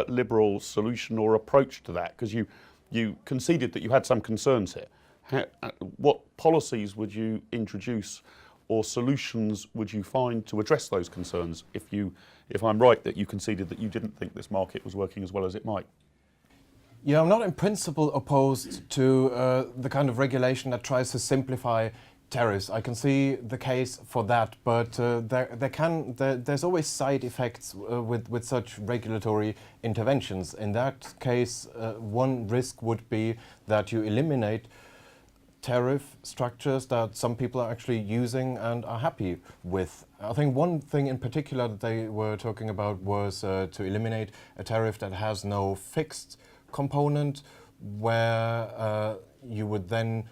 liberal solution or approach to that? Because you conceded that you had some concerns here. What policies would you introduce or solutions would you find to address those concerns if I'm right that you conceded that you didn't think this market was working as well as it might? Yeah, I'm not in principle opposed to the kind of regulation that tries to simplify tariffs. I can see the case for that, but there's always side effects with such regulatory interventions. In that case, one risk would be that you eliminate tariff structures that some people are actually using and are happy with. I think one thing in particular that they were talking about was to eliminate a tariff that has no fixed component, where you would then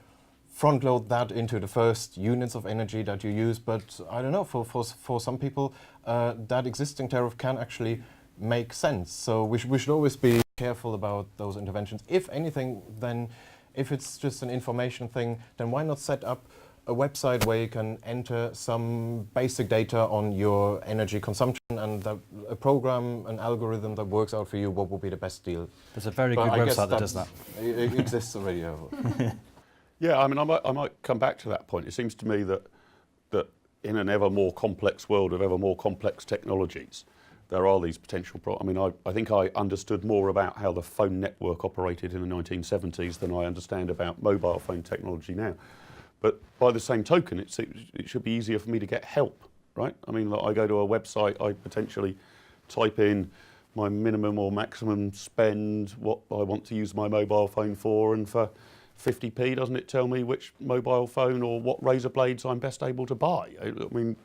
front load that into the first units of energy that you use. But I don't know, for some people, that existing tariff can actually make sense. So we should always be careful about those interventions. If anything, then if it's just an information thing, then why not set up a website where you can enter some basic data on your energy consumption, and a program, an algorithm that works out for you what will be the best deal. There's a very But good I guess website that does that. It exists already. Yeah, I mean, I might come back to that point. It seems to me that in an ever more complex world of ever more complex technologies, there are these potential problems. I mean, I think I understood more about how the phone network operated in the 1970s than I understand about mobile phone technology now. But by the same token, it should be easier for me to get help, right? I mean, like, I go to a website, I potentially type in my minimum or maximum spend, what I want to use my mobile phone for, and for 50p, doesn't it tell me which mobile phone or what razor blades I'm best able to buy? I mean,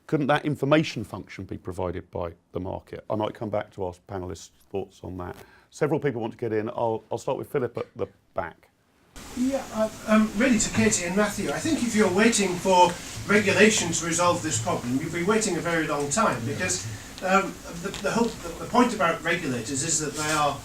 couldn't that information function be provided by the market? I might come back to our panellists' thoughts on that. Several people want to get in. I'll start with Philip at the back. Yeah, really to Katie and Matthew, I think if you're waiting for regulation to resolve this problem, you'll be waiting a very long time, because the point about regulators is that they are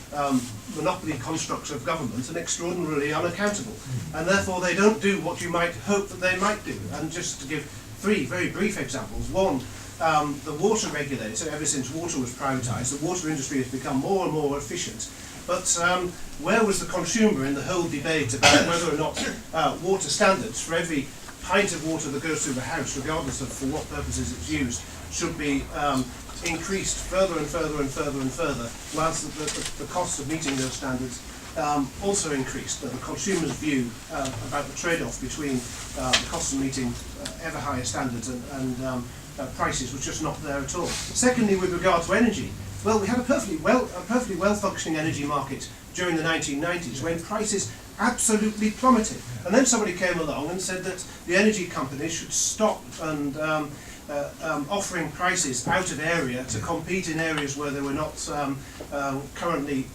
monopoly constructs of government and extraordinarily unaccountable, and therefore they don't do what you might hope that they might do. And just to give three very brief examples: one, the water regulator, ever since water was privatised, the water industry has become more and more efficient. But where was the consumer in the whole debate about whether or not water standards for every pint of water that goes through the house, regardless of for what purposes it's used, should be increased further and further and further and further, whilst the cost of meeting those standards also increased? The consumer's view about the trade-off between the cost of meeting ever higher standards and prices was just not there at all. Secondly, with regard to energy, well, we had a perfectly well-functioning energy market during the 1990s when prices absolutely plummeted. And then somebody came along and said that the energy companies should stop and offering prices out of area to compete in areas where they were not currently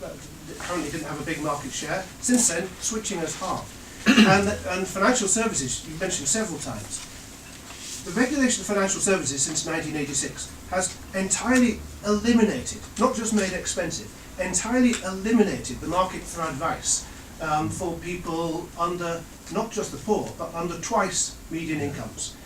didn't have a big market share. Since then, switching has halved. And financial services, you mentioned several times. The regulation of financial services since 1986 has entirely eliminated, not just made expensive, entirely eliminated the market for advice for people under, not just the poor, but under twice median incomes.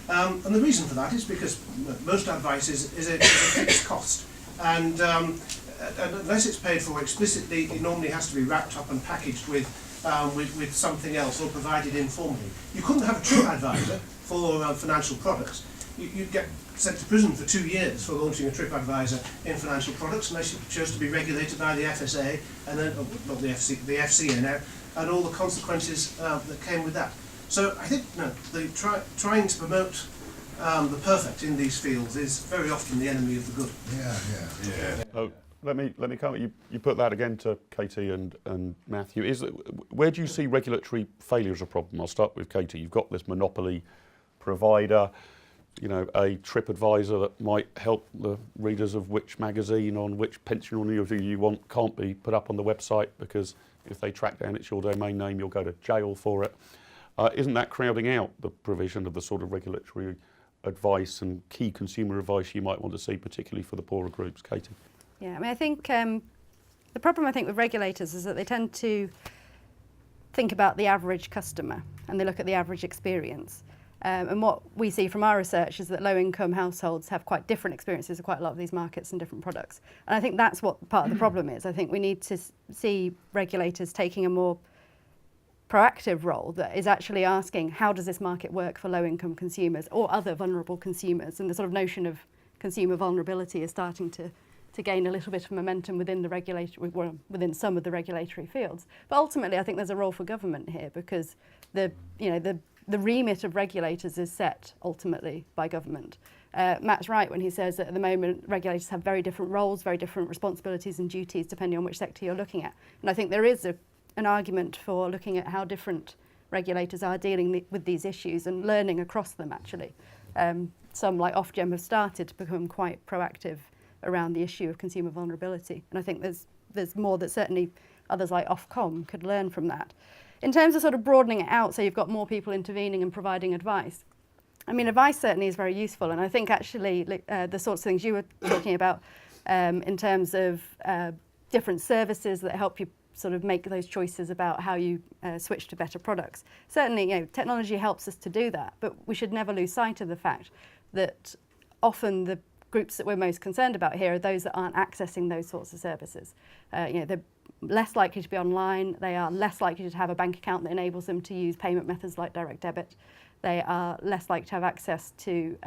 And the reason for that is because most advice is a fixed cost. And unless it's paid for explicitly, it normally has to be wrapped up and packaged with something else or provided informally. You couldn't have a true advisor for financial products. You'd get sent to prison for 2 years for launching a trip advisor in financial products unless you chose to be regulated by the FSA and then, not the FCA now, and all the consequences that came with that. So I think trying to promote the perfect in these fields is very often the enemy of the good. Yeah. Oh, let me come. You put that again to Katie and Matthew. Where do you see regulatory failure as a problem? I'll start with Katie. You've got this monopoly provider, a trip advisor that might help the readers of which magazine on which pension or annuity you want can't be put up on the website because if they track down it's your domain name, you'll go to jail for it. Isn't that crowding out the provision of the sort of regulatory advice and key consumer advice you might want to see, particularly for the poorer groups? Katie? Yeah, I mean, I think the problem with regulators is that they tend to think about the average customer and they look at the average experience. And what we see from our research is that low-income households have quite different experiences of quite a lot of these markets and different products. And I think that's what part of the problem is. I think we need to see regulators taking a more proactive role that is actually asking, how does this market work for low-income consumers or other vulnerable consumers? And the sort of notion of consumer vulnerability is starting to gain a little bit of momentum within within some of the regulatory fields. But ultimately, I think there's a role for government here because the the remit of regulators is set ultimately by government. Matt's right when he says that at the moment regulators have very different roles, very different responsibilities and duties depending on which sector you're looking at. And I think there is an argument for looking at how different regulators are dealing with these issues and learning across them actually. Some like Ofgem have started to become quite proactive around the issue of consumer vulnerability. And I think there's more that certainly others like Ofcom could learn from that. In terms of sort of broadening it out, so you've got more people intervening and providing advice. I mean, advice certainly is very useful, and I think actually the sorts of things you were talking about in terms of different services that help you sort of make those choices about how you switch to better products. Certainly, you know, technology helps us to do that, but we should never lose sight of the fact that often the groups that we're most concerned about here are those that aren't accessing those sorts of services. You know, they're less likely to be online, they are less likely to have a bank account that enables them to use payment methods like direct debit. They are less likely to have access to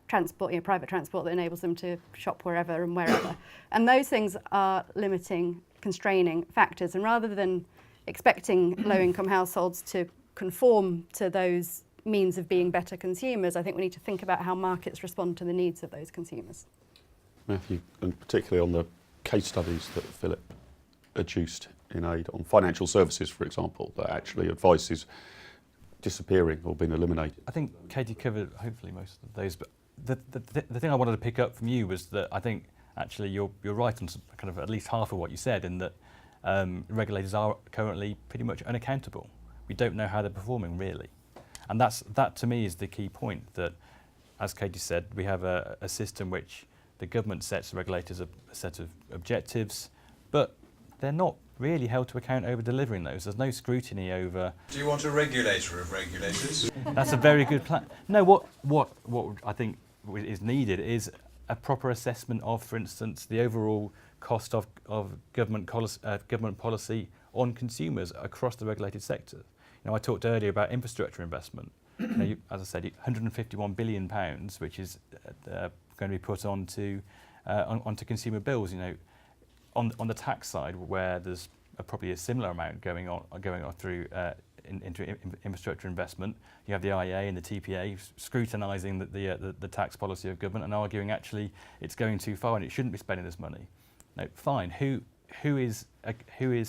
transport, you know, private transport that enables them to shop wherever and wherever. And those things are limiting, constraining factors. And rather than expecting low-income households to conform to those means of being better consumers, I think we need to think about how markets respond to the needs of those consumers. Matthew, and particularly on the case studies that Philip adduced in aid on financial services, for example, that actually advice is disappearing or being eliminated. I think Katie covered hopefully most of those, but the thing I wanted to pick up from you was that I think actually you're right on kind of at least half of what you said, in that regulators are currently pretty much unaccountable. We don't know how they're performing really. And that to me is the key point, that as Katie said, we have a system which the government sets the regulators a set of objectives, but they're not really held to account over delivering those. There's no scrutiny over... Do you want a regulator of regulators? That's a very good plan. No, what I think is needed is a proper assessment of, for instance, the overall cost of government policy on consumers across the regulated sector. You know, I talked earlier about infrastructure investment. You know, as I said, £151 billion, which is going to be put onto consumer bills. You know, on the tax side, where there's probably a similar amount going on through into infrastructure investment. You have the IEA and the TPA scrutinising the tax policy of government and arguing actually it's going too far and it shouldn't be spending this money. No, fine. Who is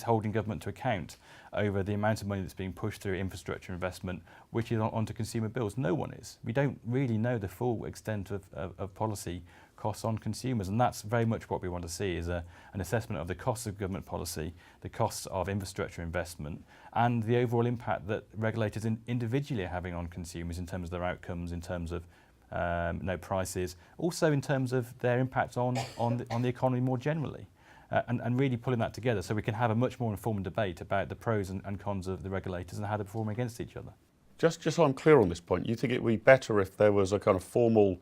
holding government to account over the amount of money that's being pushed through infrastructure investment, which is onto consumer bills? No one is. We don't really know the full extent of policy costs on consumers, and that's very much what we want to see, is an assessment of the costs of government policy, the costs of infrastructure investment, and the overall impact that regulators individually are having on consumers in terms of their outcomes, in terms of prices, also in terms of their impact on the economy more generally. And really pulling that together so we can have a much more informed debate about the pros and cons of the regulators and how they perform against each other. Just so I'm clear on this point, you think it would be better if there was a kind of formal,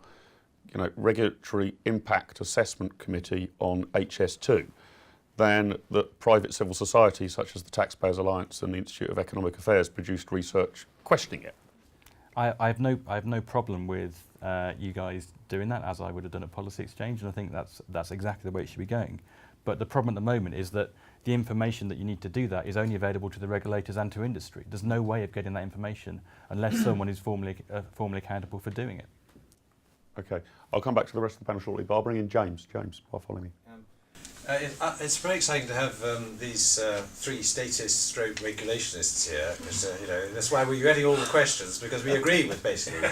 you know, regulatory impact assessment committee on HS2 than that private civil society such as the Taxpayers Alliance and the Institute of Economic Affairs produced research questioning it? I have no problem with you guys doing that, as I would have done at Policy Exchange, and I think that's exactly the way it should be going. But the problem at the moment is that the information that you need to do that is only available to the regulators and to industry. There's no way of getting that information unless someone is formally accountable for doing it. Okay, I'll come back to the rest of the panel shortly, but I'll bring in James. James, I'll follow me. It's very exciting to have these three statists stroke regulationists here. You know, that's why we're getting all the questions, because we agree with basically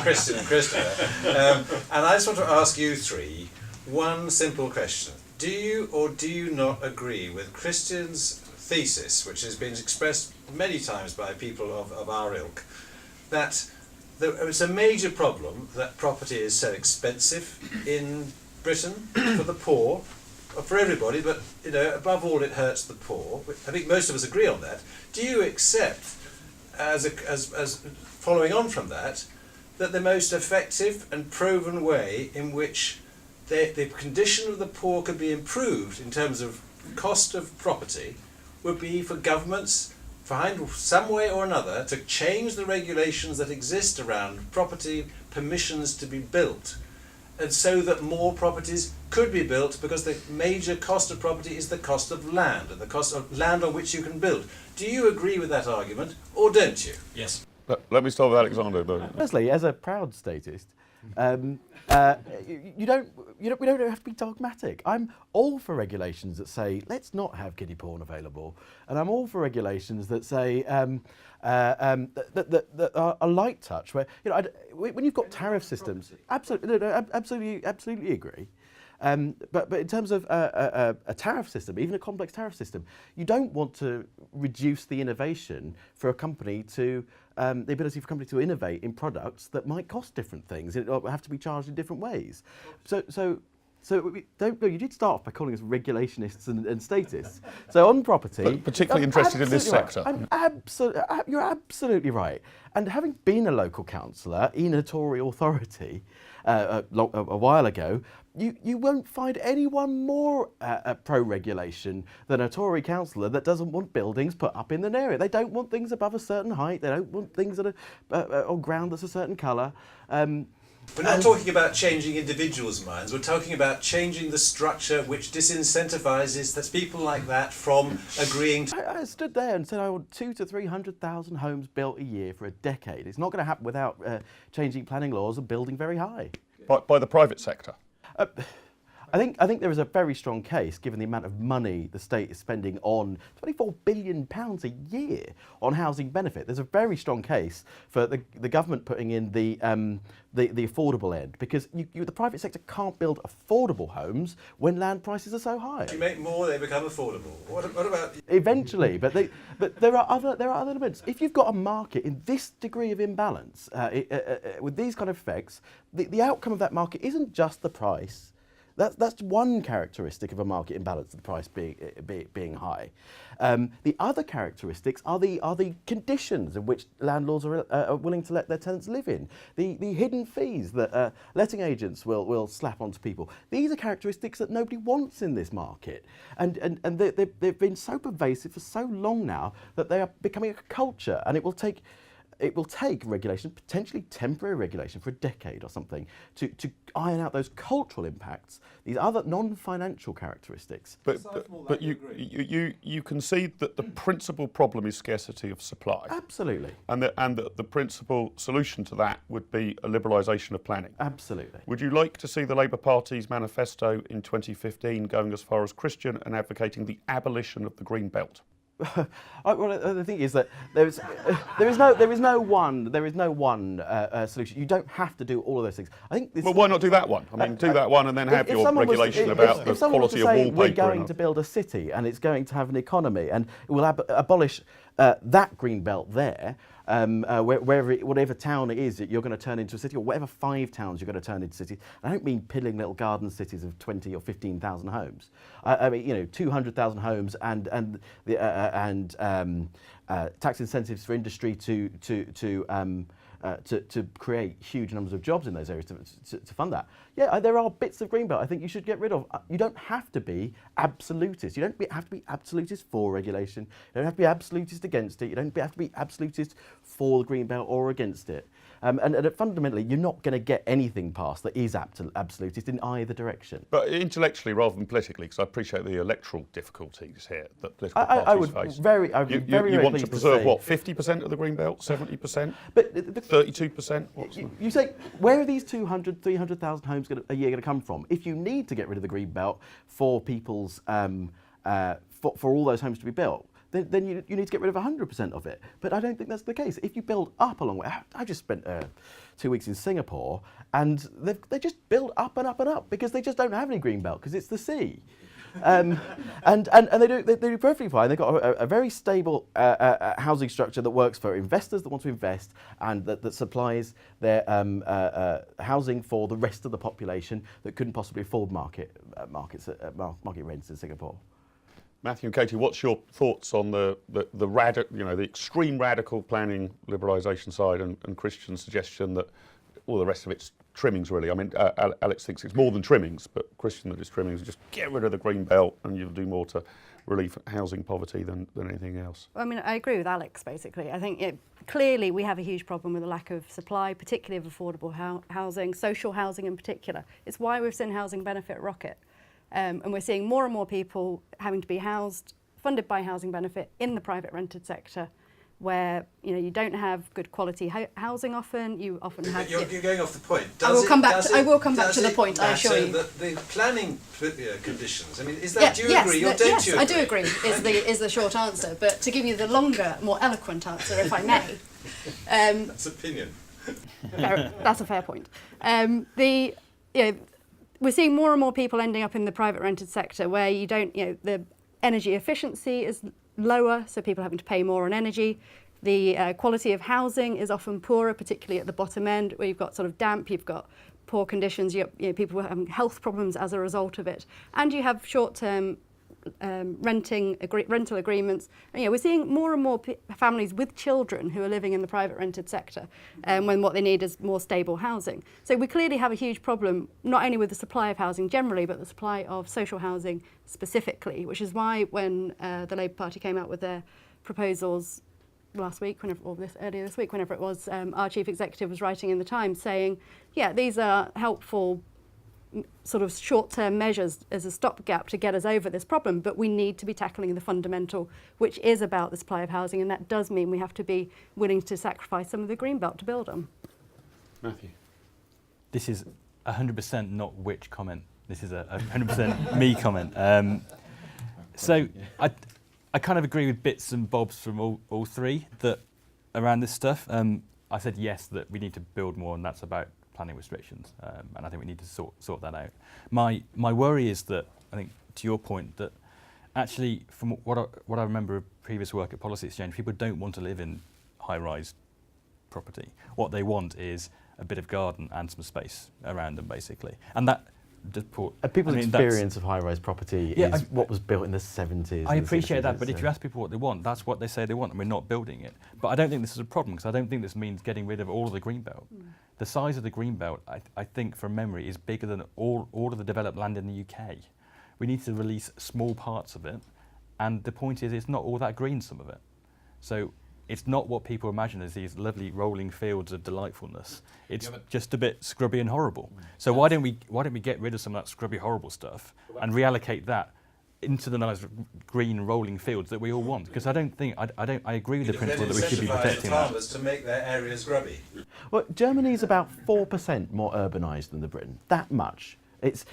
Christian and Christopher. And I just want to ask you three one simple question. Do you or do you not agree with Christian's thesis, which has been expressed many times by people of our ilk, that it's a major problem that property is so expensive in Britain for the poor, for everybody, but you know, above all it hurts the poor. I think most of us agree on that. Do you accept, as following on from that, that the most effective and proven way in which the condition of the poor could be improved in terms of cost of property would be for governments, find some way or another, to change the regulations that exist around property permissions to be built, and so that more properties could be built, because the major cost of property is the cost of land and the cost of land on which you can build. Do you agree with that argument, or don't you? Yes. Let me start with Alexander. Firstly, as a proud statist, we don't have to be dogmatic. I'm all for regulations that say let's not have kiddie porn available, and I'm all for regulations that say that are a light touch. Where when you've got tariff systems, absolutely agree. But in terms of a tariff system, even a complex tariff system, you don't want to reduce the innovation for a company to the ability for a company to innovate in products that might cost different things. It will have to be charged in different ways. So you did start off by calling us regulationists and statists. So on property, but particularly interested in this sector. Right. You're absolutely right. And having been a local councillor in a Tory authority a while ago, you won't find anyone more pro-regulation than a Tory councillor that doesn't want buildings put up in an area. They don't want things above a certain height. They don't want things that are on ground that's a certain colour. We're not talking about changing individuals' minds. We're talking about changing the structure which disincentivises people like that from agreeing to... I stood there and said I want 200,000 to 300,000 homes built a year for a decade. It's not going to happen without changing planning laws and building very high. By the private sector? I think there is a very strong case, given the amount of money the state is spending on £24 billion a year on housing benefit. There's a very strong case for the government putting in the affordable end, because the private sector can't build affordable homes when land prices are so high. If you make more, they become affordable. What about... Eventually, but there are other elements. If you've got a market in this degree of imbalance, with these kind of effects, the outcome of that market isn't just the price. That's one characteristic of a market imbalance, the price being high. The other characteristics are the conditions in which landlords are willing to let their tenants live in. The hidden fees that letting agents will slap onto people. These are characteristics that nobody wants in this market, and they've been so pervasive for so long now that they are becoming a culture, and it will take regulation, potentially temporary regulation, for a decade or something to iron out those cultural impacts, these other non-financial characteristics. But you concede that the principal problem is scarcity of supply. Absolutely. And that the principal solution to that would be a liberalisation of planning. Absolutely. Would you like to see the Labour Party's manifesto in 2015 going as far as Christian and advocating the abolition of the Green Belt? Well, the thing is that there is no one solution. You don't have to do all of those things. I think. Well, why not do that one? I mean, do that one and then have your regulation about the quality of wallpaper. We're going to build a city and it's going to have an economy, and it will abolish that green belt there. Whatever town it is that you're going to turn into a city, or whatever 5 towns you're going to turn into cities. I don't mean piddling little garden cities of 20 or 15,000 homes. I mean, 200,000 homes and tax incentives for industry to create huge numbers of jobs in those areas to fund that. Yeah, there are bits of greenbelt I think you should get rid of. You don't have to be absolutist. You don't have to be absolutist for regulation. You don't have to be absolutist against it. You don't have to be absolutist for the greenbelt or against it. And fundamentally, you're not going to get anything passed that is absolutist in either direction. But intellectually rather than politically, because I appreciate the electoral difficulties here that political parties face. You want to preserve what, 50% of the green belt, 70%, but 32%? You say, where are these 200, 300,000 homes a year going to come from? If you need to get rid of the green belt for people's for all those homes to be built, then you need to get rid of 100% of it. But I don't think that's the case. If you build up a long way, I just spent 2 weeks in Singapore, and they just build up and up and up because they just don't have any green belt because it's the sea. And they do perfectly fine. They've got a very stable housing structure that works for investors that want to invest, and that supplies their housing for the rest of the population that couldn't possibly afford market rents in Singapore. Matthew and Katie, what's your thoughts on the extreme radical planning liberalisation side and Christian's suggestion that all the rest of it's trimmings, really? I mean, Alex thinks it's more than trimmings, but Christian that it's trimmings. Just get rid of the green belt and you'll do more to relief housing poverty than anything else. I mean, I agree with Alex, basically. I think clearly we have a huge problem with the lack of supply, particularly of affordable housing, social housing in particular. It's why we've seen housing benefit rocket. And we're seeing more and more people having to be housed, funded by housing benefit in the private rented sector, where you don't have good quality housing often. You often have. You're going off the point. I will come back to the point. I assure you. The planning conditions. I mean, is that? Do you agree or don't yes, you agree? I do agree. Is the short answer. But to give you the longer, more eloquent answer, if I may. That's opinion. That's a fair point. We're seeing more and more people ending up in the private rented sector where you don't. The energy efficiency is lower, so people are having to pay more on energy. The quality of housing is often poorer, particularly at the bottom end, where you've got sort of damp, you've got poor conditions, people are having health problems as a result of it, and you have short-term rental agreements. And, we're seeing more and more families with children who are living in the private rented sector when what they need is more stable housing. So we clearly have a huge problem, not only with the supply of housing generally, but the supply of social housing specifically, which is why when the Labour Party came out with their proposals last week, earlier this week, whenever it was, our chief executive was writing in the Times saying, these are helpful sort of short-term measures as a stopgap to get us over this problem, but we need to be tackling the fundamental, which is about the supply of housing, and that does mean we have to be willing to sacrifice some of the greenbelt to build on. Matthew? This is 100% not which comment. This is a 100% me comment. So I kind of agree with bits and bobs from all three that around this stuff. I said yes, that we need to build more, and that's about planning restrictions, and I think we need to sort that out. My worry is that, I think to your point, that actually from what I remember of previous work at Policy Exchange, people don't want to live in high-rise property. What they want is a bit of garden and some space around them, basically. And that people's experience of high-rise property is what was built in the 70s. I appreciate that, but if you ask people what they want, that's what they say they want, and we're not building it. But I don't think this is a problem, because I don't think this means getting rid of all of the greenbelt. The size of the greenbelt, I think, from memory, is bigger than all of the developed land in the UK. We need to release small parts of it, and the point is, it's not all that green, some of it. So it's not what people imagine as these lovely rolling fields of delightfulness. It's just a bit scrubby and horrible. So why don't we get rid of some of that scrubby, horrible stuff and reallocate that into the nice green rolling fields that we all want? Because I agree with the principle that we should be protecting that. Farmers to make their areas grubby. Well, Germany's about 4% more urbanised than Britain. That much. It's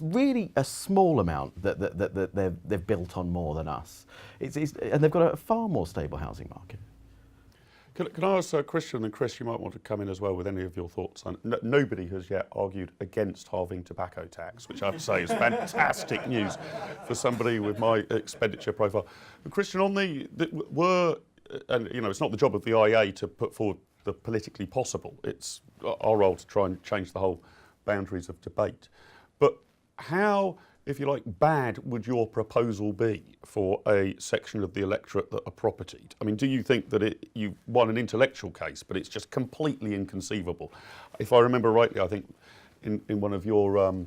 really a small amount that they've built on more than us. And they've got a far more stable housing market. Can I ask Christian, and Chris, you might want to come in as well with any of your thoughts on nobody has yet argued against halving tobacco tax, which I have to say is fantastic news for somebody with my expenditure profile. And Christian, on and it's not the job of the IEA to put forward the politically possible. It's our role to try and change the whole boundaries of debate. But how, if you like, bad would your proposal be for a section of the electorate that are propertied? I mean, do you think that you won an intellectual case, but it's just completely inconceivable? If I remember rightly, I think in one of your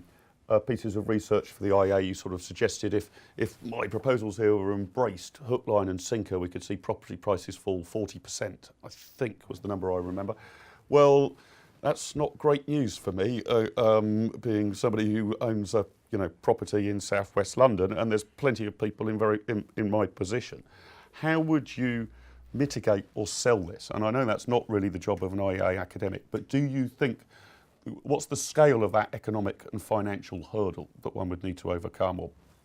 pieces of research for the IEA, you sort of suggested if my proposals here were embraced, hook, line and sinker, we could see property prices fall 40%, I think was the number I remember. Well, that's not great news for me, being somebody who owns a property in southwest London, and there's plenty of people in my position. How would you mitigate or sell this? And I know that's not really the job of an IEA academic, but do you think, what's the scale of that economic and financial hurdle that one would need to overcome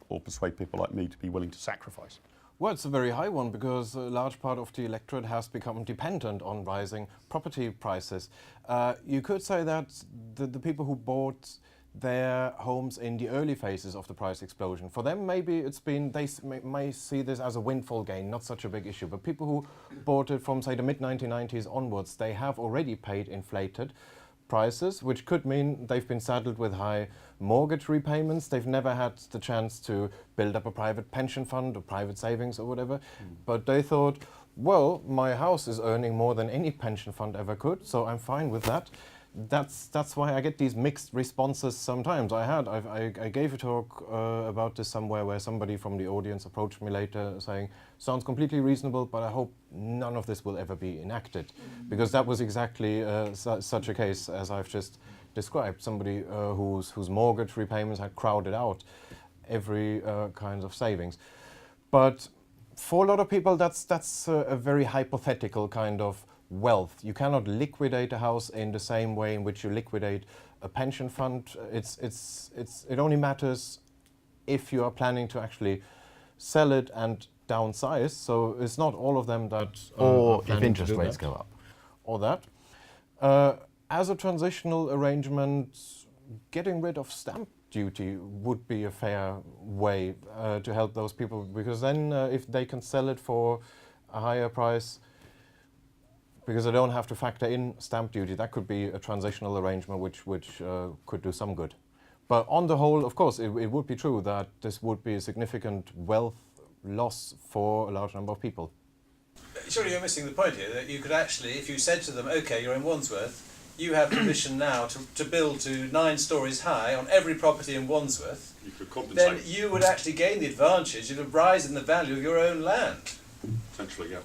or persuade people like me to be willing to sacrifice? Well, it's a very high one, because a large part of the electorate has become dependent on rising property prices. You could say that the people who bought their homes in the early phases of the price explosion, for them maybe they may see this as a windfall gain, not such a big issue. But people who bought it from, say, the mid-1990s onwards, they have already paid inflated prices, which could mean they've been saddled with high mortgage repayments. They've never had the chance to build up a private pension fund or private savings or whatever. But they thought, well, my house is earning more than any pension fund ever could, so I'm fine with that. that's why I get these mixed responses sometimes. I gave a talk about this somewhere where somebody from the audience approached me later saying, sounds completely reasonable, but I hope none of this will ever be enacted. Because that was exactly such a case as I've just described. Somebody whose mortgage repayments had crowded out every kind of savings. But for a lot of people, that's a very hypothetical kind of wealth. You cannot liquidate a house in the same way in which you liquidate a pension fund. It only matters if you are planning to actually sell it and downsize. So it's not all of them that Or are if planning interest to do rates that. go up. Or that. As a transitional arrangement, getting rid of stamp duty would be a fair way to help those people, because then if they can sell it for a higher price, because they don't have to factor in stamp duty, that could be a transitional arrangement which could do some good. But on the whole, of course, it would be true that this would be a significant wealth loss for a large number of people. Surely you're missing the point here, that you could actually, if you said to them, OK, you're in Wandsworth, you have permission now to build to 9 stories high on every property in Wandsworth, You could compensate. then you would actually gain the advantage of a rise in the value of your own land. Potentially, yeah.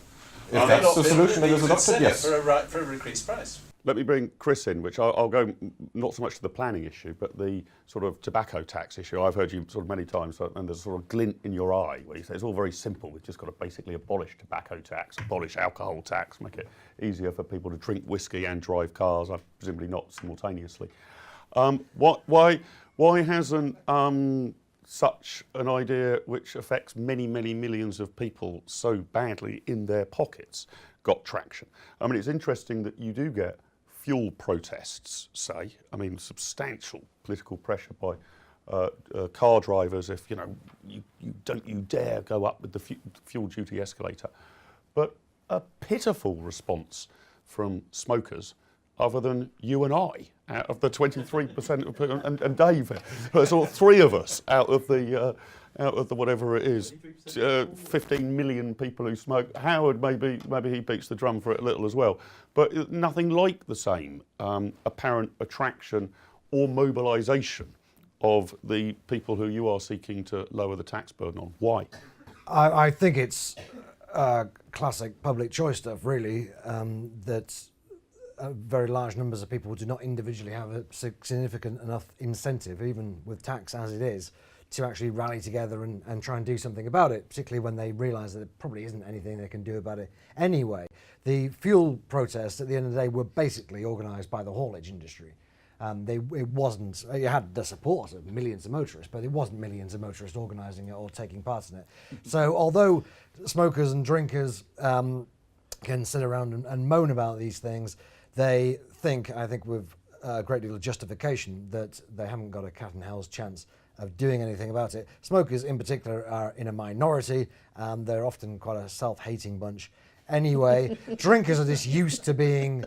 If that's the solution that is adopted, yes. For a increased price. Let me bring Chris in, which I'll go not so much to the planning issue, but the sort of tobacco tax issue. I've heard you sort of many times, and there's a sort of glint in your eye where you say it's all very simple. We've just got to basically abolish tobacco tax, abolish alcohol tax, make it easier for people to drink whiskey and drive cars, presumably not simultaneously. Why hasn't such an idea which affects many, many millions of people so badly in their pockets got traction? I mean, it's interesting that you do get fuel protests, say. I mean, substantial political pressure by car drivers if, you don't you dare go up with the fuel duty escalator. But a pitiful response from smokers, other than you and I, out of the 23% of people, and Dave, there's sort of 3 of us out of the whatever it is, 15 million people who smoke. Howard, maybe he beats the drum for it a little as well, but nothing like the same apparent attraction or mobilisation of the people who you are seeking to lower the tax burden on. Why? I think it's classic public choice stuff, really, that very large numbers of people do not individually have a significant enough incentive, even with tax as it is, to actually rally together and try and do something about it, particularly when they realise that there probably isn't anything they can do about it anyway. The fuel protests at the end of the day were basically organised by the haulage industry. It had the support of millions of motorists, but it wasn't millions of motorists organising it or taking part in it. So although smokers and drinkers can sit around and moan about these things, they think, I think with a great deal of justification, that they haven't got a cat and hell's chance of doing anything about it. Smokers in particular are in a minority, and they're often quite a self-hating bunch. Anyway, drinkers are just used to being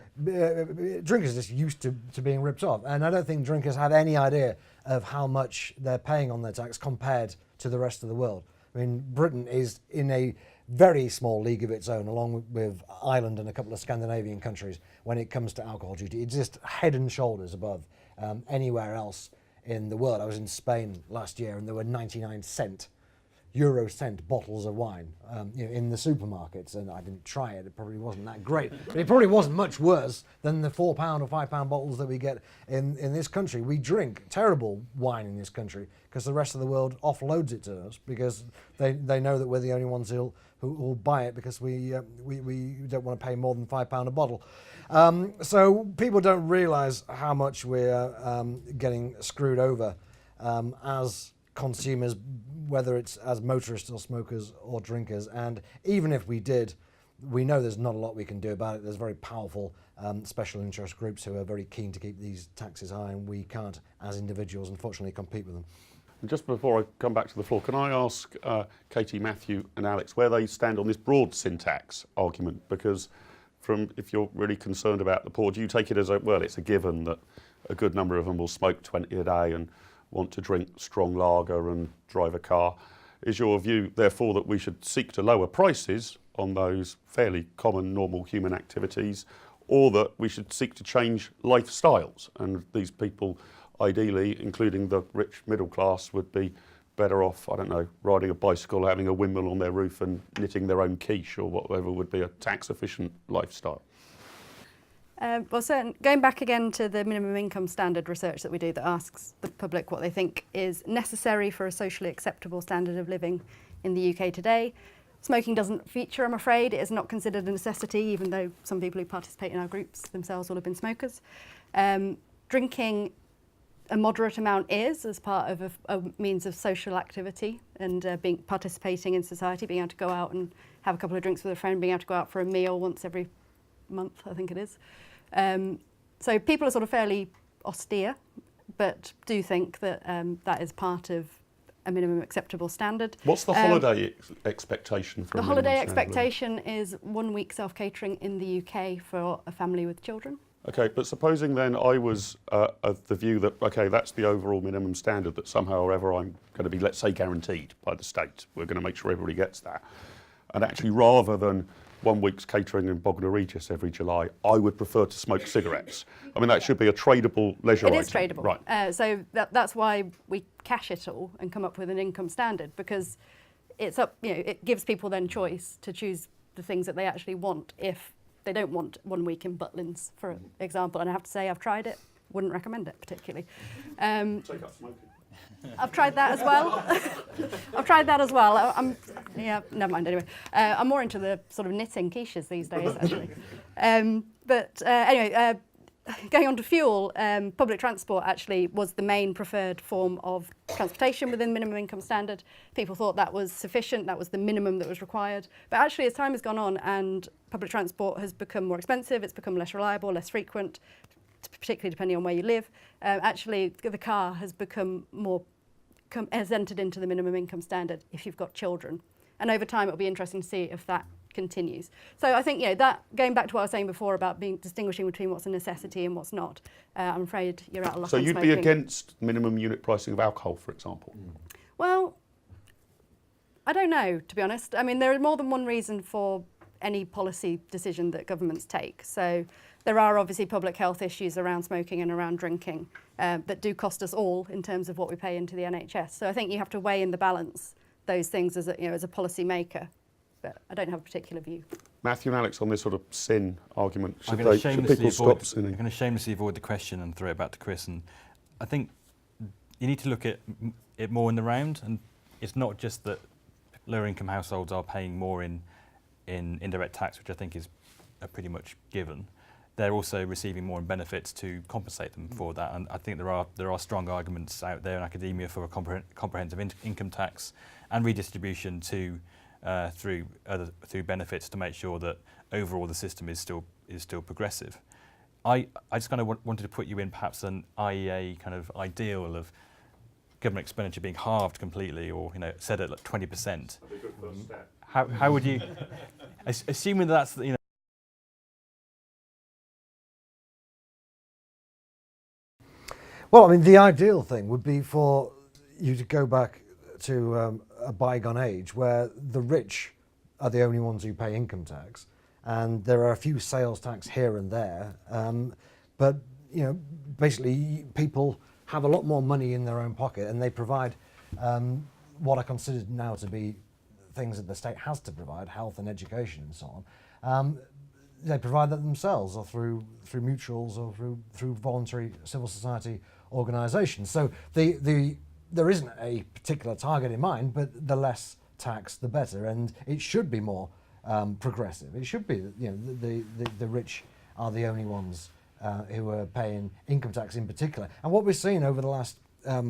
ripped off, and I don't think drinkers have any idea of how much they're paying on their tax compared to the rest of the world. I mean, Britain is in a very small league of its own, along with Ireland and a couple of Scandinavian countries, when it comes to alcohol duty. It's just head and shoulders above anywhere else in the world. I was in Spain last year, and there were 99-cent bottles of wine in the supermarkets, and I didn't try it. It probably wasn't that great, but it probably wasn't much worse than the £4 or £5 bottles that we get in this country. We drink terrible wine in this country because the rest of the world offloads it to us, because they know that we're the only ones who'll buy it, because we don't want to pay more than £5 a bottle. So people don't realise how much we're getting screwed over as consumers, whether it's as motorists or smokers or drinkers. And even if we did, we know there's not a lot we can do about it. There's very powerful special interest groups who are very keen to keep these taxes high, and we can't, as individuals, unfortunately, compete with them. And just before I come back to the floor, can I ask Katie, Matthew and Alex where they stand on this broad sin tax argument? Because if you're really concerned about the poor, do you take it as it's a given that a good number of them will smoke 20 a day and want to drink strong lager and drive a car? Is your view, therefore, that we should seek to lower prices on those fairly common, normal human activities, or that we should seek to change lifestyles, and these people, ideally, including the rich middle class, would be better off, I don't know, riding a bicycle, having a windmill on their roof and knitting their own quiche, or whatever would be a tax-efficient lifestyle. Going back again to the minimum income standard research that we do that asks the public what they think is necessary for a socially acceptable standard of living in the UK today. Smoking doesn't feature, I'm afraid. It is not considered a necessity, even though some people who participate in our groups themselves will have been smokers. Drinking a moderate amount is, as part of a means of social activity and participating in society, being able to go out and have a couple of drinks with a friend, being able to go out for a meal once every month, I think it is. So people are sort of fairly austere, but do think that that is part of a minimum acceptable standard. What's the holiday expectation for the a holiday minimum standard? expectation is 1 week self-catering in the UK for a family with children. Okay, but supposing then I was of the view that, okay, that's the overall minimum standard, that somehow or other I'm going to be, let's say, guaranteed by the state. We're going to make sure everybody gets that. And actually, rather than 1 week's catering in Bognor Regis every July, I would prefer to smoke cigarettes. I mean, that should be a tradable leisure item. It is tradable. Right. So that's why we cash it all and come up with an income standard, because it's up, it gives people then choice to choose the things that they actually want if they don't want 1 week in Butlins, for example. And I have to say, I've tried it, wouldn't recommend it particularly. Take up smoking. I've tried that as well. I've tried that as well. Never mind anyway. I'm more into the sort of knitting quiches these days, actually. Anyway, going on to fuel, public transport actually was the main preferred form of transportation within minimum income standard. People thought that was sufficient, that was the minimum that was required. But actually, as time has gone on and public transport has become more expensive, it's become less reliable, less frequent, particularly depending on where you live, actually the car has become has entered into the minimum income standard if you've got children. And over time, it'll be interesting to see if that continues. So I think, that going back to what I was saying before about distinguishing between what's a necessity and what's not, I'm afraid you're out of luck. So on you'd smoking. be against minimum unit pricing of alcohol, for example? Well, I don't know, to be honest. I mean, there is more than one reason for any policy decision that governments take. So there are obviously public health issues around smoking and around drinking that do cost us all in terms of what we pay into the NHS. So I think you have to weigh in the balance those things as a policy maker. But I don't have a particular view. Matthew and Alex, on this sort of sin argument, I'm should going to people stop sinning? I'm going to shamelessly avoid the question and throw it back to Chris. And I think you need to look at it more in the round. And it's not just that lower income households are paying more in indirect tax, which I think is pretty much given. They're also receiving more in benefits to compensate them for that. And I think there are strong arguments out there in academia for a comprehensive income tax and redistribution through benefits to make sure that overall the system is still progressive. I just kind of wanted to put you in perhaps an IEA kind of ideal of government expenditure being halved completely, or set at like 20%. That'd be a good first step. How would you, assuming that's Well, I mean, the ideal thing would be for you to go back to a bygone age where the rich are the only ones who pay income tax, and there are a few sales tax here and there, but basically people have a lot more money in their own pocket, and they provide what are considered now to be things that the state has to provide, health and education and so on. They provide that themselves, or through mutuals, or through voluntary civil society organisations. So there isn't a particular target in mind, but the less tax, the better, and it should be more progressive. It should be that the rich are the only ones who are paying income tax in particular. And what we've seen over the last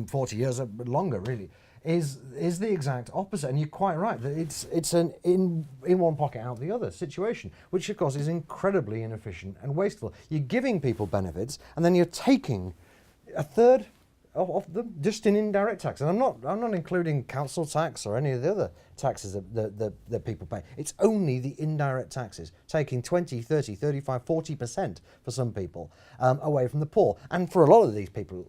40 years, but longer really, is the exact opposite. And you're quite right that it's an in one pocket out the other situation, which of course is incredibly inefficient and wasteful. You're giving people benefits, and then you're taking a third of them just in indirect tax. And I'm not including council tax or any of the other taxes that people pay. It's only the indirect taxes, taking 20, 30, 35, 40% for some people away from the poor. And for a lot of these people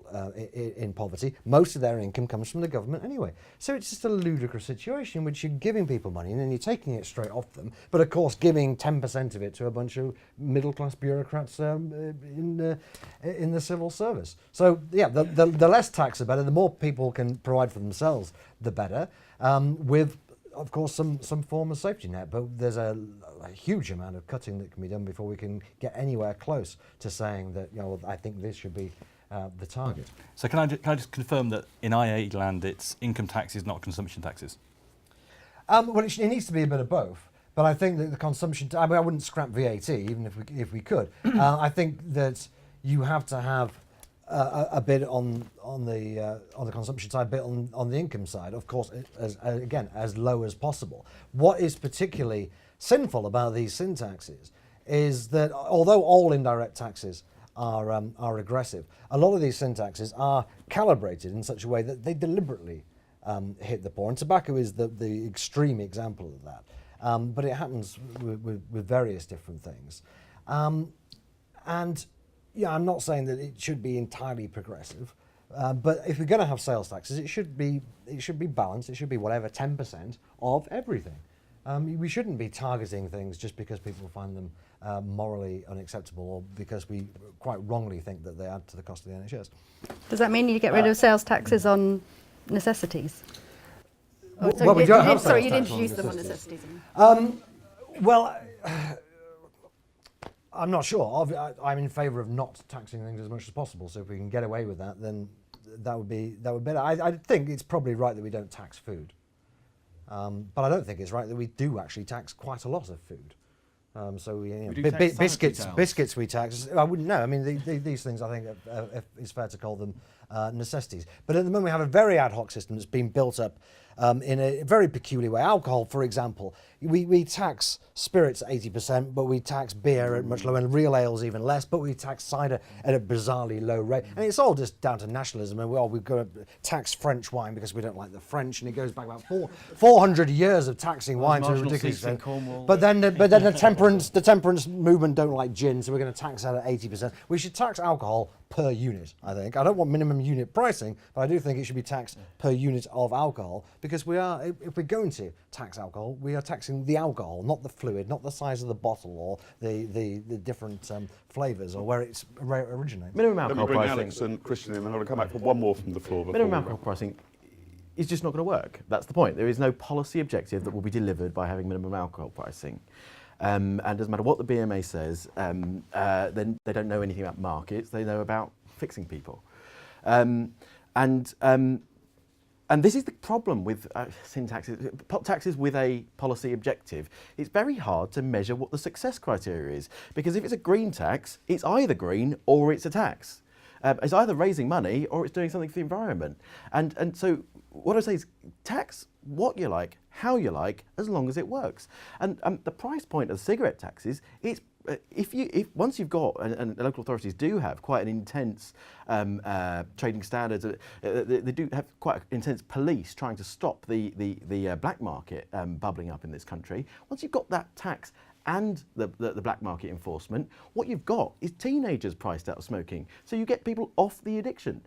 in poverty, most of their income comes from the government anyway. So it's just a ludicrous situation in which you're giving people money and then you're taking it straight off them, but of course giving 10% of it to a bunch of middle-class bureaucrats in the civil service. So yeah, the less tax the better, the more people can provide for themselves, the better, with of course some form of safety net. But there's a huge amount of cutting that can be done before we can get anywhere close to saying that, you know, I think this should be the target. So can I just confirm that in IEA land it's income taxes, not consumption taxes? Well, it needs to be a bit of both. But I think that the consumption, I wouldn't scrap VAT even if we could. I think that you have to have a bit on the consumption side, a bit on the income side, of course, as low as possible. What is particularly sinful about these sin taxes is that although all indirect taxes are aggressive, a lot of these sin taxes are calibrated in such a way that they deliberately hit the poor, and tobacco is the extreme example of that. But it happens with various different things. And yeah, I'm not saying that it should be entirely progressive, but if we're going to have sales taxes, it should be balanced. It should be whatever 10% of everything. We shouldn't be targeting things just because people find them morally unacceptable, or because we quite wrongly think that they add to the cost of the NHS. Does that mean you get rid of sales taxes on necessities? Well, we don't have sorry, sales you'd tax on introduce them on necessities. necessities. Well, I'm not sure. I'm in favour of not taxing things as much as possible. So if we can get away with that, then that would be better. I think it's probably right that we don't tax food, but I don't think it's right that we do actually tax quite a lot of food. So we do tax biscuits we tax. I wouldn't know. I mean, these things I think it's fair to call them necessities. But at the moment we have a very ad hoc system that's been built up in a very peculiar way. Alcohol, for example, we tax spirits at 80%, but we tax beer at much lower, and real ales even less, but we tax cider at a bizarrely low rate. And it's all just down to nationalism. And we've got to tax French wine because we don't like the French, and it goes back about 400 years of taxing wine to a ridiculous extent. But then the temperance movement don't like gin, so we're going to tax that at 80%. We should tax alcohol per unit, I think. I don't want minimum unit pricing, but I do think it should be taxed per unit of alcohol, because if we're going to tax alcohol, we are taxing the alcohol, not the fluid, not the size of the bottle or the different flavours or where it originates. Minimum Let me alcohol bring pricing. Alex and Christian in, and I'll come back for one more from the floor. Minimum alcohol pricing is just not going to work. That's the point. There is no policy objective that will be delivered by having minimum alcohol pricing. And it doesn't matter what the BMA says, then they don't know anything about markets. They know about fixing people. And this is the problem with sin taxes, taxes with a policy objective. It's very hard to measure what the success criteria is, because if it's a green tax, it's either green or it's a tax. It's either raising money or it's doing something for the environment. And so what I say is tax what you like, how you like, as long as it works. And the price point of cigarette taxes, it's if once you've got, and local authorities do have quite an intense trading standards, they do have quite intense police trying to stop the black market bubbling up in this country. Once you've got that tax and the black market enforcement, what you've got is teenagers priced out of smoking. So you get people off the addiction.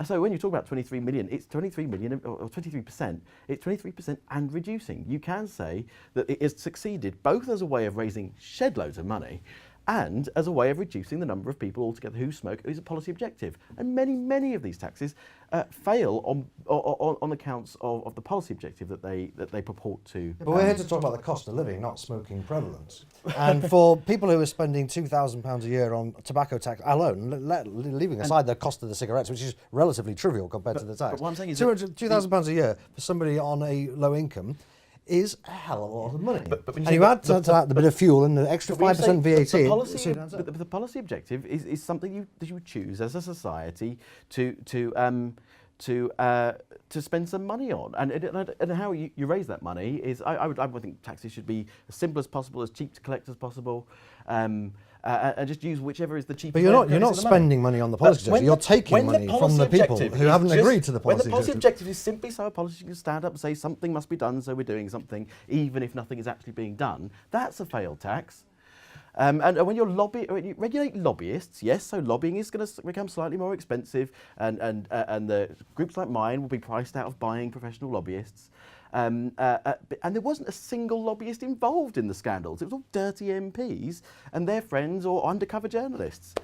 So when you talk about 23 million, it's 23 million or 23%. It's 23% and reducing. You can say that it has succeeded both as a way of raising shed loads of money and as a way of reducing the number of people altogether who smoke, is a policy objective. And many of these taxes fail on accounts of the policy objective that they purport to. But we're here to talk about the cost of living, not smoking prevalence. And for people who are spending £2,000 a year on tobacco tax alone, leaving aside the cost of the cigarettes, which is relatively trivial compared to the tax, but what I'm saying is £2,000 a year for somebody on a low income is a hell of a lot of money. But when you and say you add to that the bit of fuel and the extra 5% VAT. The policy objective is something that you choose as a society to spend some money on, and how you raise that money is I would think taxes should be as simple as possible, as cheap to collect as possible, and just use whichever is the cheapest. But you're not spending money on the policy objective. You're taking money from the people who haven't agreed to the policy objective. When the policy objective is simply so a politician can stand up and say something must be done, so we're doing something, even if nothing is actually being done, that's a failed tax. And when when you regulate lobbyists, yes, so lobbying is going to become slightly more expensive, and the groups like mine will be priced out of buying professional lobbyists. And there wasn't a single lobbyist involved in the scandals. It was all dirty MPs and their friends or undercover journalists.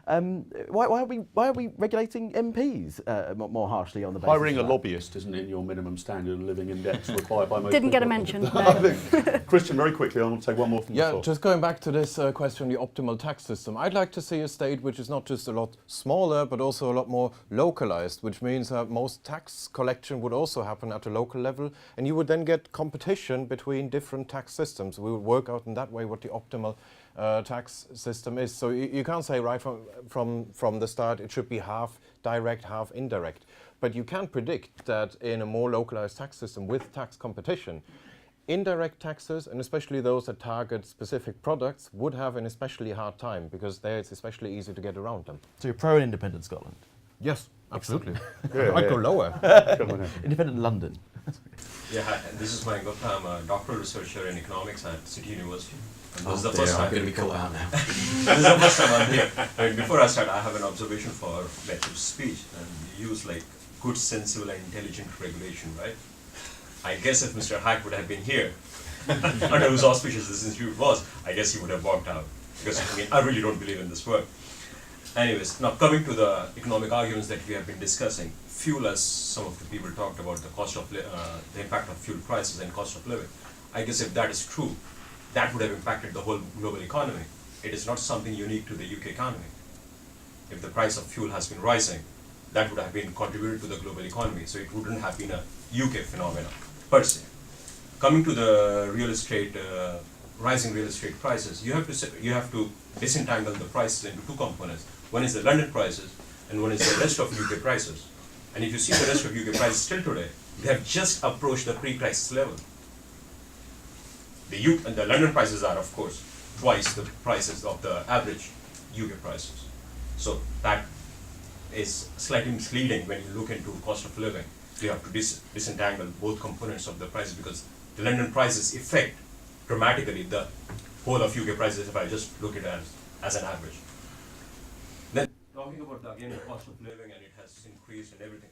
Why are we regulating MPs more harshly on the basis Hiring a of that? lobbyist isn't in your minimum standard of living index required by most Didn't get a people. mention. No. Christian, very quickly, I want to take one more from the Yeah, floor. just going back to this question, the optimal tax system. I'd like to see a state which is not just a lot smaller, but also a lot more localized, which means that most tax collection would also happen at a local level, and you would then get competition between different tax systems. We would work out in that way what the optimal tax system is. So you can't say right from the start it should be half direct, half indirect. But you can predict that in a more localized tax system with tax competition, indirect taxes, and especially those that target specific products, would have an especially hard time, because there it's especially easy to get around them. So you're pro an independent Scotland? Yes, absolutely. Yeah, I'd yeah. go lower. Come on in. Independent London? Yeah, hi, this is Mike Gupta. I'm a doctoral researcher in economics at City University. And this is the dear, first time I'm going to be called out now. This is the first time I'm here. I mean, before I start, I have an observation for Betsy's speech. And you use like good, sensible, and intelligent regulation, right? I guess if Mr. Hack would have been here, under whose auspices this institute was, I guess he would have walked out. Because I mean, I really don't believe in this word. Anyways, now coming to the economic arguments that we have been discussing, fuel, as some of the people talked about, the cost of the impact of fuel prices and cost of living. I guess if that is true, that would have impacted the whole global economy. It is not something unique to the UK economy. If the price of fuel has been rising, that would have been contributed to the global economy, so it wouldn't have been a UK phenomenon per se. Coming to the real estate, rising real estate prices, you have to disentangle the prices into two components. One is the London prices, and one is the rest of UK prices. And if you see the rest of UK prices still today, they have just approached the pre-crisis level. The London prices are, of course, twice the prices of the average UK prices. So that is slightly misleading when you look into cost of living. You have to disentangle both components of the prices, because the London prices affect dramatically the whole of UK prices if I just look at it as an average. Then talking about again the cost of living, and it has increased and everything.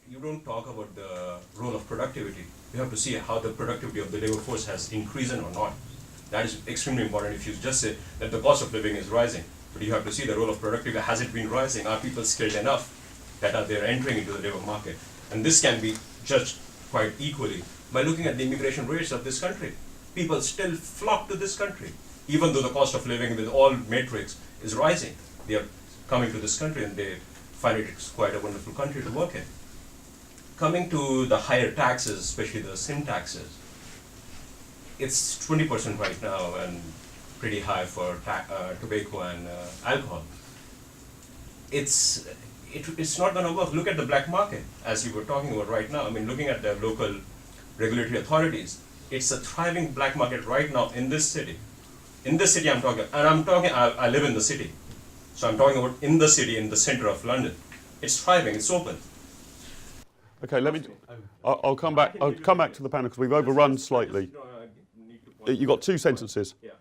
You don't talk about the role of productivity. You have to see how the productivity of the labor force has increased or not. That is extremely important. If you just say that the cost of living is rising, but you have to see the role of productivity. Has it been rising? Are people skilled enough that they're entering into the labor market? And this can be judged quite equally by looking at the immigration rates of this country. People still flock to this country, even though the cost of living with all metrics is rising. They are coming to this country and they find it's quite a wonderful country to work in. Coming to the higher taxes, especially the sin taxes, it's 20% right now and pretty high for tobacco and alcohol. It's not going to work. Look at the black market, as you were talking about right now. I mean, looking at the local regulatory authorities, it's a thriving black market right now in this city. In this city I'm talking, I live in the city. So I'm talking about in the city, in the center of London. It's thriving, it's open. Okay, I'll come back. I'll come back to the panel because we've overrun slightly. You got two sentences. Yeah.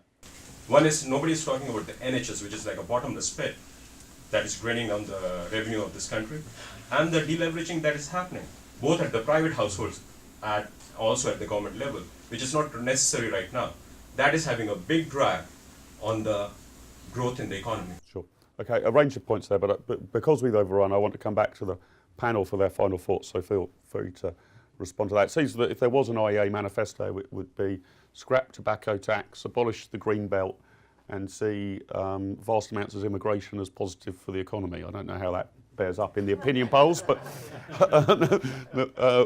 One is nobody's talking about the NHS, which is like a bottomless pit that is draining on the revenue of this country, and the deleveraging that is happening, both at the private households and also at the government level, which is not necessary right now. That is having a big drag on the growth in the economy. Sure. Okay, a range of points there, but because we've overrun, I want to come back to the panel for their final thoughts, so feel free to respond to that. It seems that if there was an IEA manifesto, it would be scrap tobacco tax, abolish the green belt, and see vast amounts of immigration as positive for the economy. I don't know how that bears up in the opinion polls, but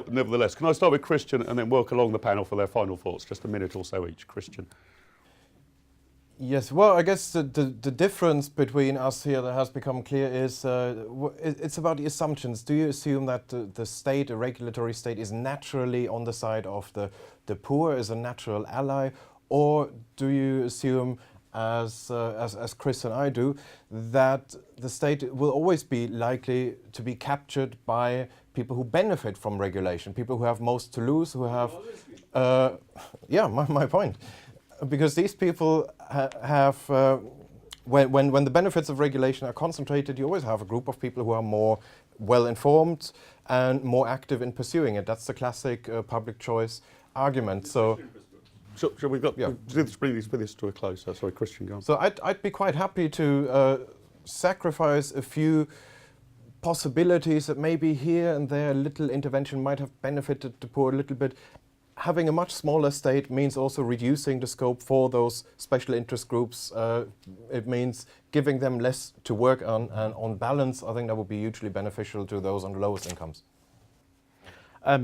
nevertheless. Can I start with Christian and then work along the panel for their final thoughts? Just a minute or so each. Christian. Yes, well, I guess the difference between us here that has become clear is it's about the assumptions. Do you assume that the state, a regulatory state, is naturally on the side of the poor, is a natural ally, or do you assume as Chris and I do, that the state will always be likely to be captured by people who benefit from regulation, people who have most to lose, who have... yeah, my point. Because these people have... when the benefits of regulation are concentrated, you always have a group of people who are more well-informed and more active in pursuing it. That's the classic public choice argument. So we've got let's bring this to a close. Sorry, Christian, go on. So I'd be quite happy to sacrifice a few possibilities that maybe here and there a little intervention might have benefited the poor a little bit. Having a much smaller state means also reducing the scope for those special interest groups. It means giving them less to work on, and on balance, I think that would be hugely beneficial to those on the lowest incomes. I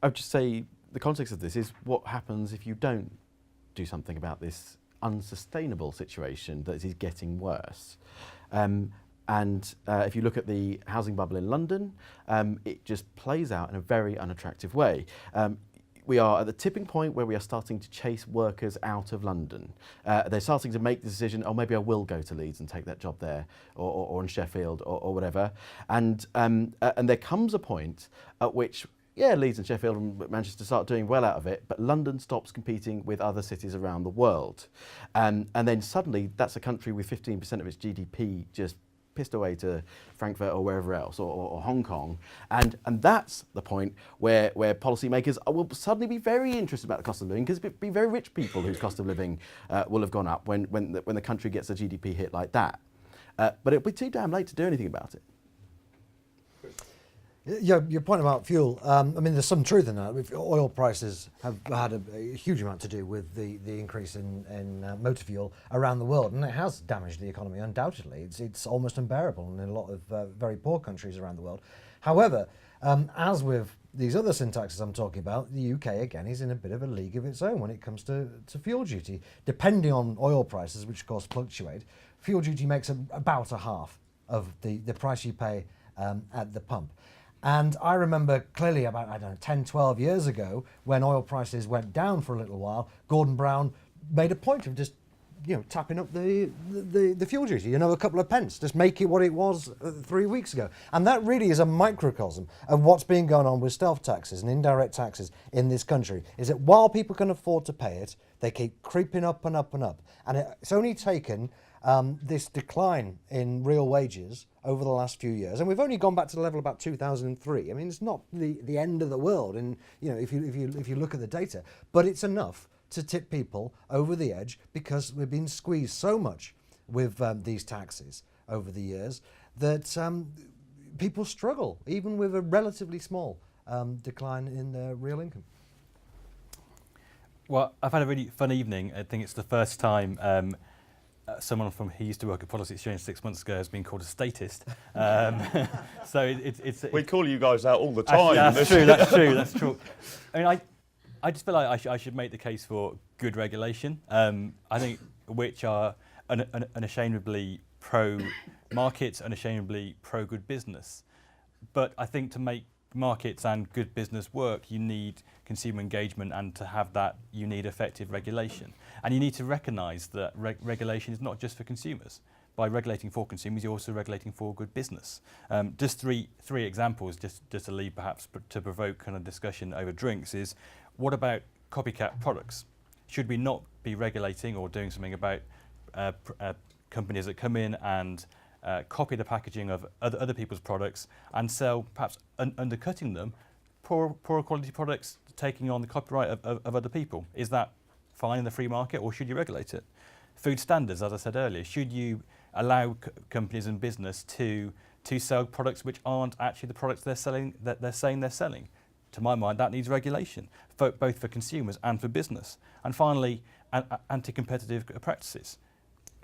would just say the context of this is what happens if you don't do something about this unsustainable situation that is getting worse. If you look at the housing bubble in London, it just plays out in a very unattractive way. We are at the tipping point where we are starting to chase workers out of London. They're starting to make the decision, oh, maybe I will go to Leeds and take that job there, or in Sheffield, or whatever. And there comes a point at which, yeah, Leeds and Sheffield and Manchester start doing well out of it, but London stops competing with other cities around the world. And then suddenly that's a country with 15% of its GDP just pissed away to Frankfurt or wherever else, or Hong Kong, and that's the point where policymakers will suddenly be very interested about the cost of living, because it'll be very rich people whose cost of living will have gone up when the country gets a GDP hit like that. But it'll be too damn late to do anything about it. Yeah, your point about fuel, I mean, there's some truth in that. Oil prices have had a huge amount to do with the increase in motor fuel around the world, and it has damaged the economy, undoubtedly. It's almost unbearable in a lot of very poor countries around the world. However, as with these other sin taxes I'm talking about, the UK, again, is in a bit of a league of its own when it comes to fuel duty. Depending on oil prices, which of course fluctuate, fuel duty makes about a half of the price you pay at the pump. And I remember clearly about, I don't know, 10, 12 years ago, when oil prices went down for a little while, Gordon Brown made a point of just, tapping up the fuel duty, a couple of pence, just make it what it was 3 weeks ago. And that really is a microcosm of what's been going on with stealth taxes and indirect taxes in this country, is that while people can afford to pay it, they keep creeping up and up and up. And it's only taken this decline in real wages over the last few years, and we've only gone back to the level about 2003. I mean, it's not the end of the world, and if you look at the data, but it's enough to tip people over the edge, because we've been squeezed so much with these taxes over the years that people struggle even with a relatively small decline in their real income. Well, I've had a really fun evening. I think it's the first time someone who used to work at Policy Exchange 6 months ago has been called a statist. So it's we call you guys out all the time. Actually, that's true. I mean, I just feel like I should make the case for good regulation. I think which are unashamedly pro-markets, unashamedly pro-good business. But I think to make markets and good business work, you need consumer engagement, and to have that, you need effective regulation. And you need to recognise that regulation is not just for consumers. By regulating for consumers, you're also regulating for good business. Just three examples, just to leave perhaps to provoke kind of discussion over drinks, is what about copycat products? Should we not be regulating or doing something about companies that come in and copy the packaging of other people's products and sell, perhaps undercutting them, poorer quality products, taking on the copyright of other people? Is that fine in the free market, or should you regulate it? Food standards, as I said earlier, should you allow companies and business to sell products which aren't actually the products they're selling, that they're saying they're selling? To my mind, that needs regulation, both for consumers and for business. And finally, anti-competitive practices.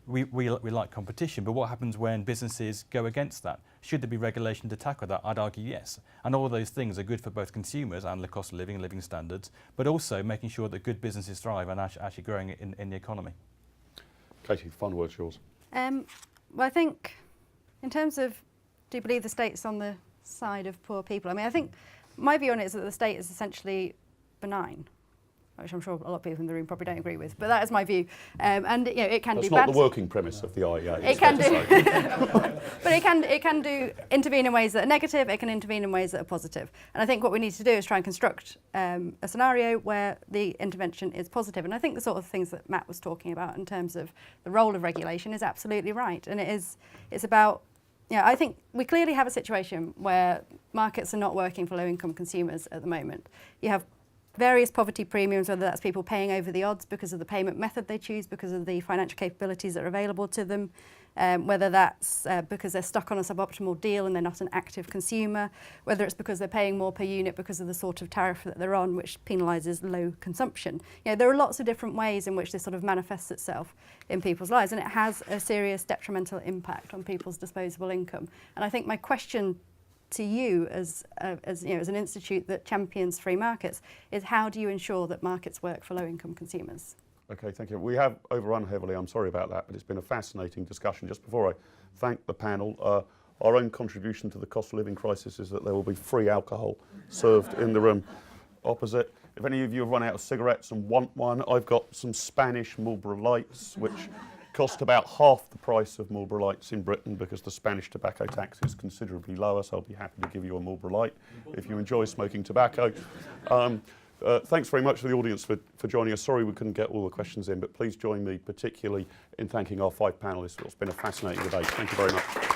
We like competition, but what happens when businesses go against that? Should there be regulation to tackle that? I'd argue yes. And all those things are good for both consumers and the cost of living and living standards, but also making sure that good businesses thrive and actually growing in the economy. Katie, final word's yours. Well, I think in terms of, do you believe the state's on the side of poor people? I mean, I think my view on it is that the state is essentially benign. which I'm sure a lot of people in the room probably don't agree with, but that is my view. And you know, it can That's do not bad. the working premise of the IEA. It can do, but it can do intervene in ways that are negative. It can intervene in ways that are positive. And I think what we need to do is try and construct a scenario where the intervention is positive. And I think the sort of things that Matt was talking about in terms of the role of regulation is absolutely right. And it's about, you know, I think we clearly have a situation where markets are not working for low-income consumers at the moment. You have various poverty premiums, whether that's people paying over the odds because of the payment method they choose, because of the financial capabilities that are available to them, whether that's because they're stuck on a suboptimal deal and they're not an active consumer, whether it's because they're paying more per unit because of the sort of tariff that they're on, which penalises low consumption. You know, there are lots of different ways in which this sort of manifests itself in people's lives, and it has a serious detrimental impact on people's disposable income. And I think my question to you as you know, as an institute that champions free markets is, how do you ensure that markets work for low-income consumers? Okay, thank you. We have overrun heavily, I'm sorry about that, but it's been a fascinating discussion. Just before I thank the panel, our own contribution to the cost of living crisis is that there will be free alcohol served in the room opposite. If any of you have run out of cigarettes and want one, I've got some Spanish Marlboro Lights, which cost about half the price of Marlboro Lights in Britain because the Spanish tobacco tax is considerably lower, so I'll be happy to give you a Marlboro Light if you enjoy smoking tobacco. Thanks very much to the audience for joining us. Sorry we couldn't get all the questions in, but please join me particularly in thanking our 5 panellists. It's been a fascinating debate. Thank you very much.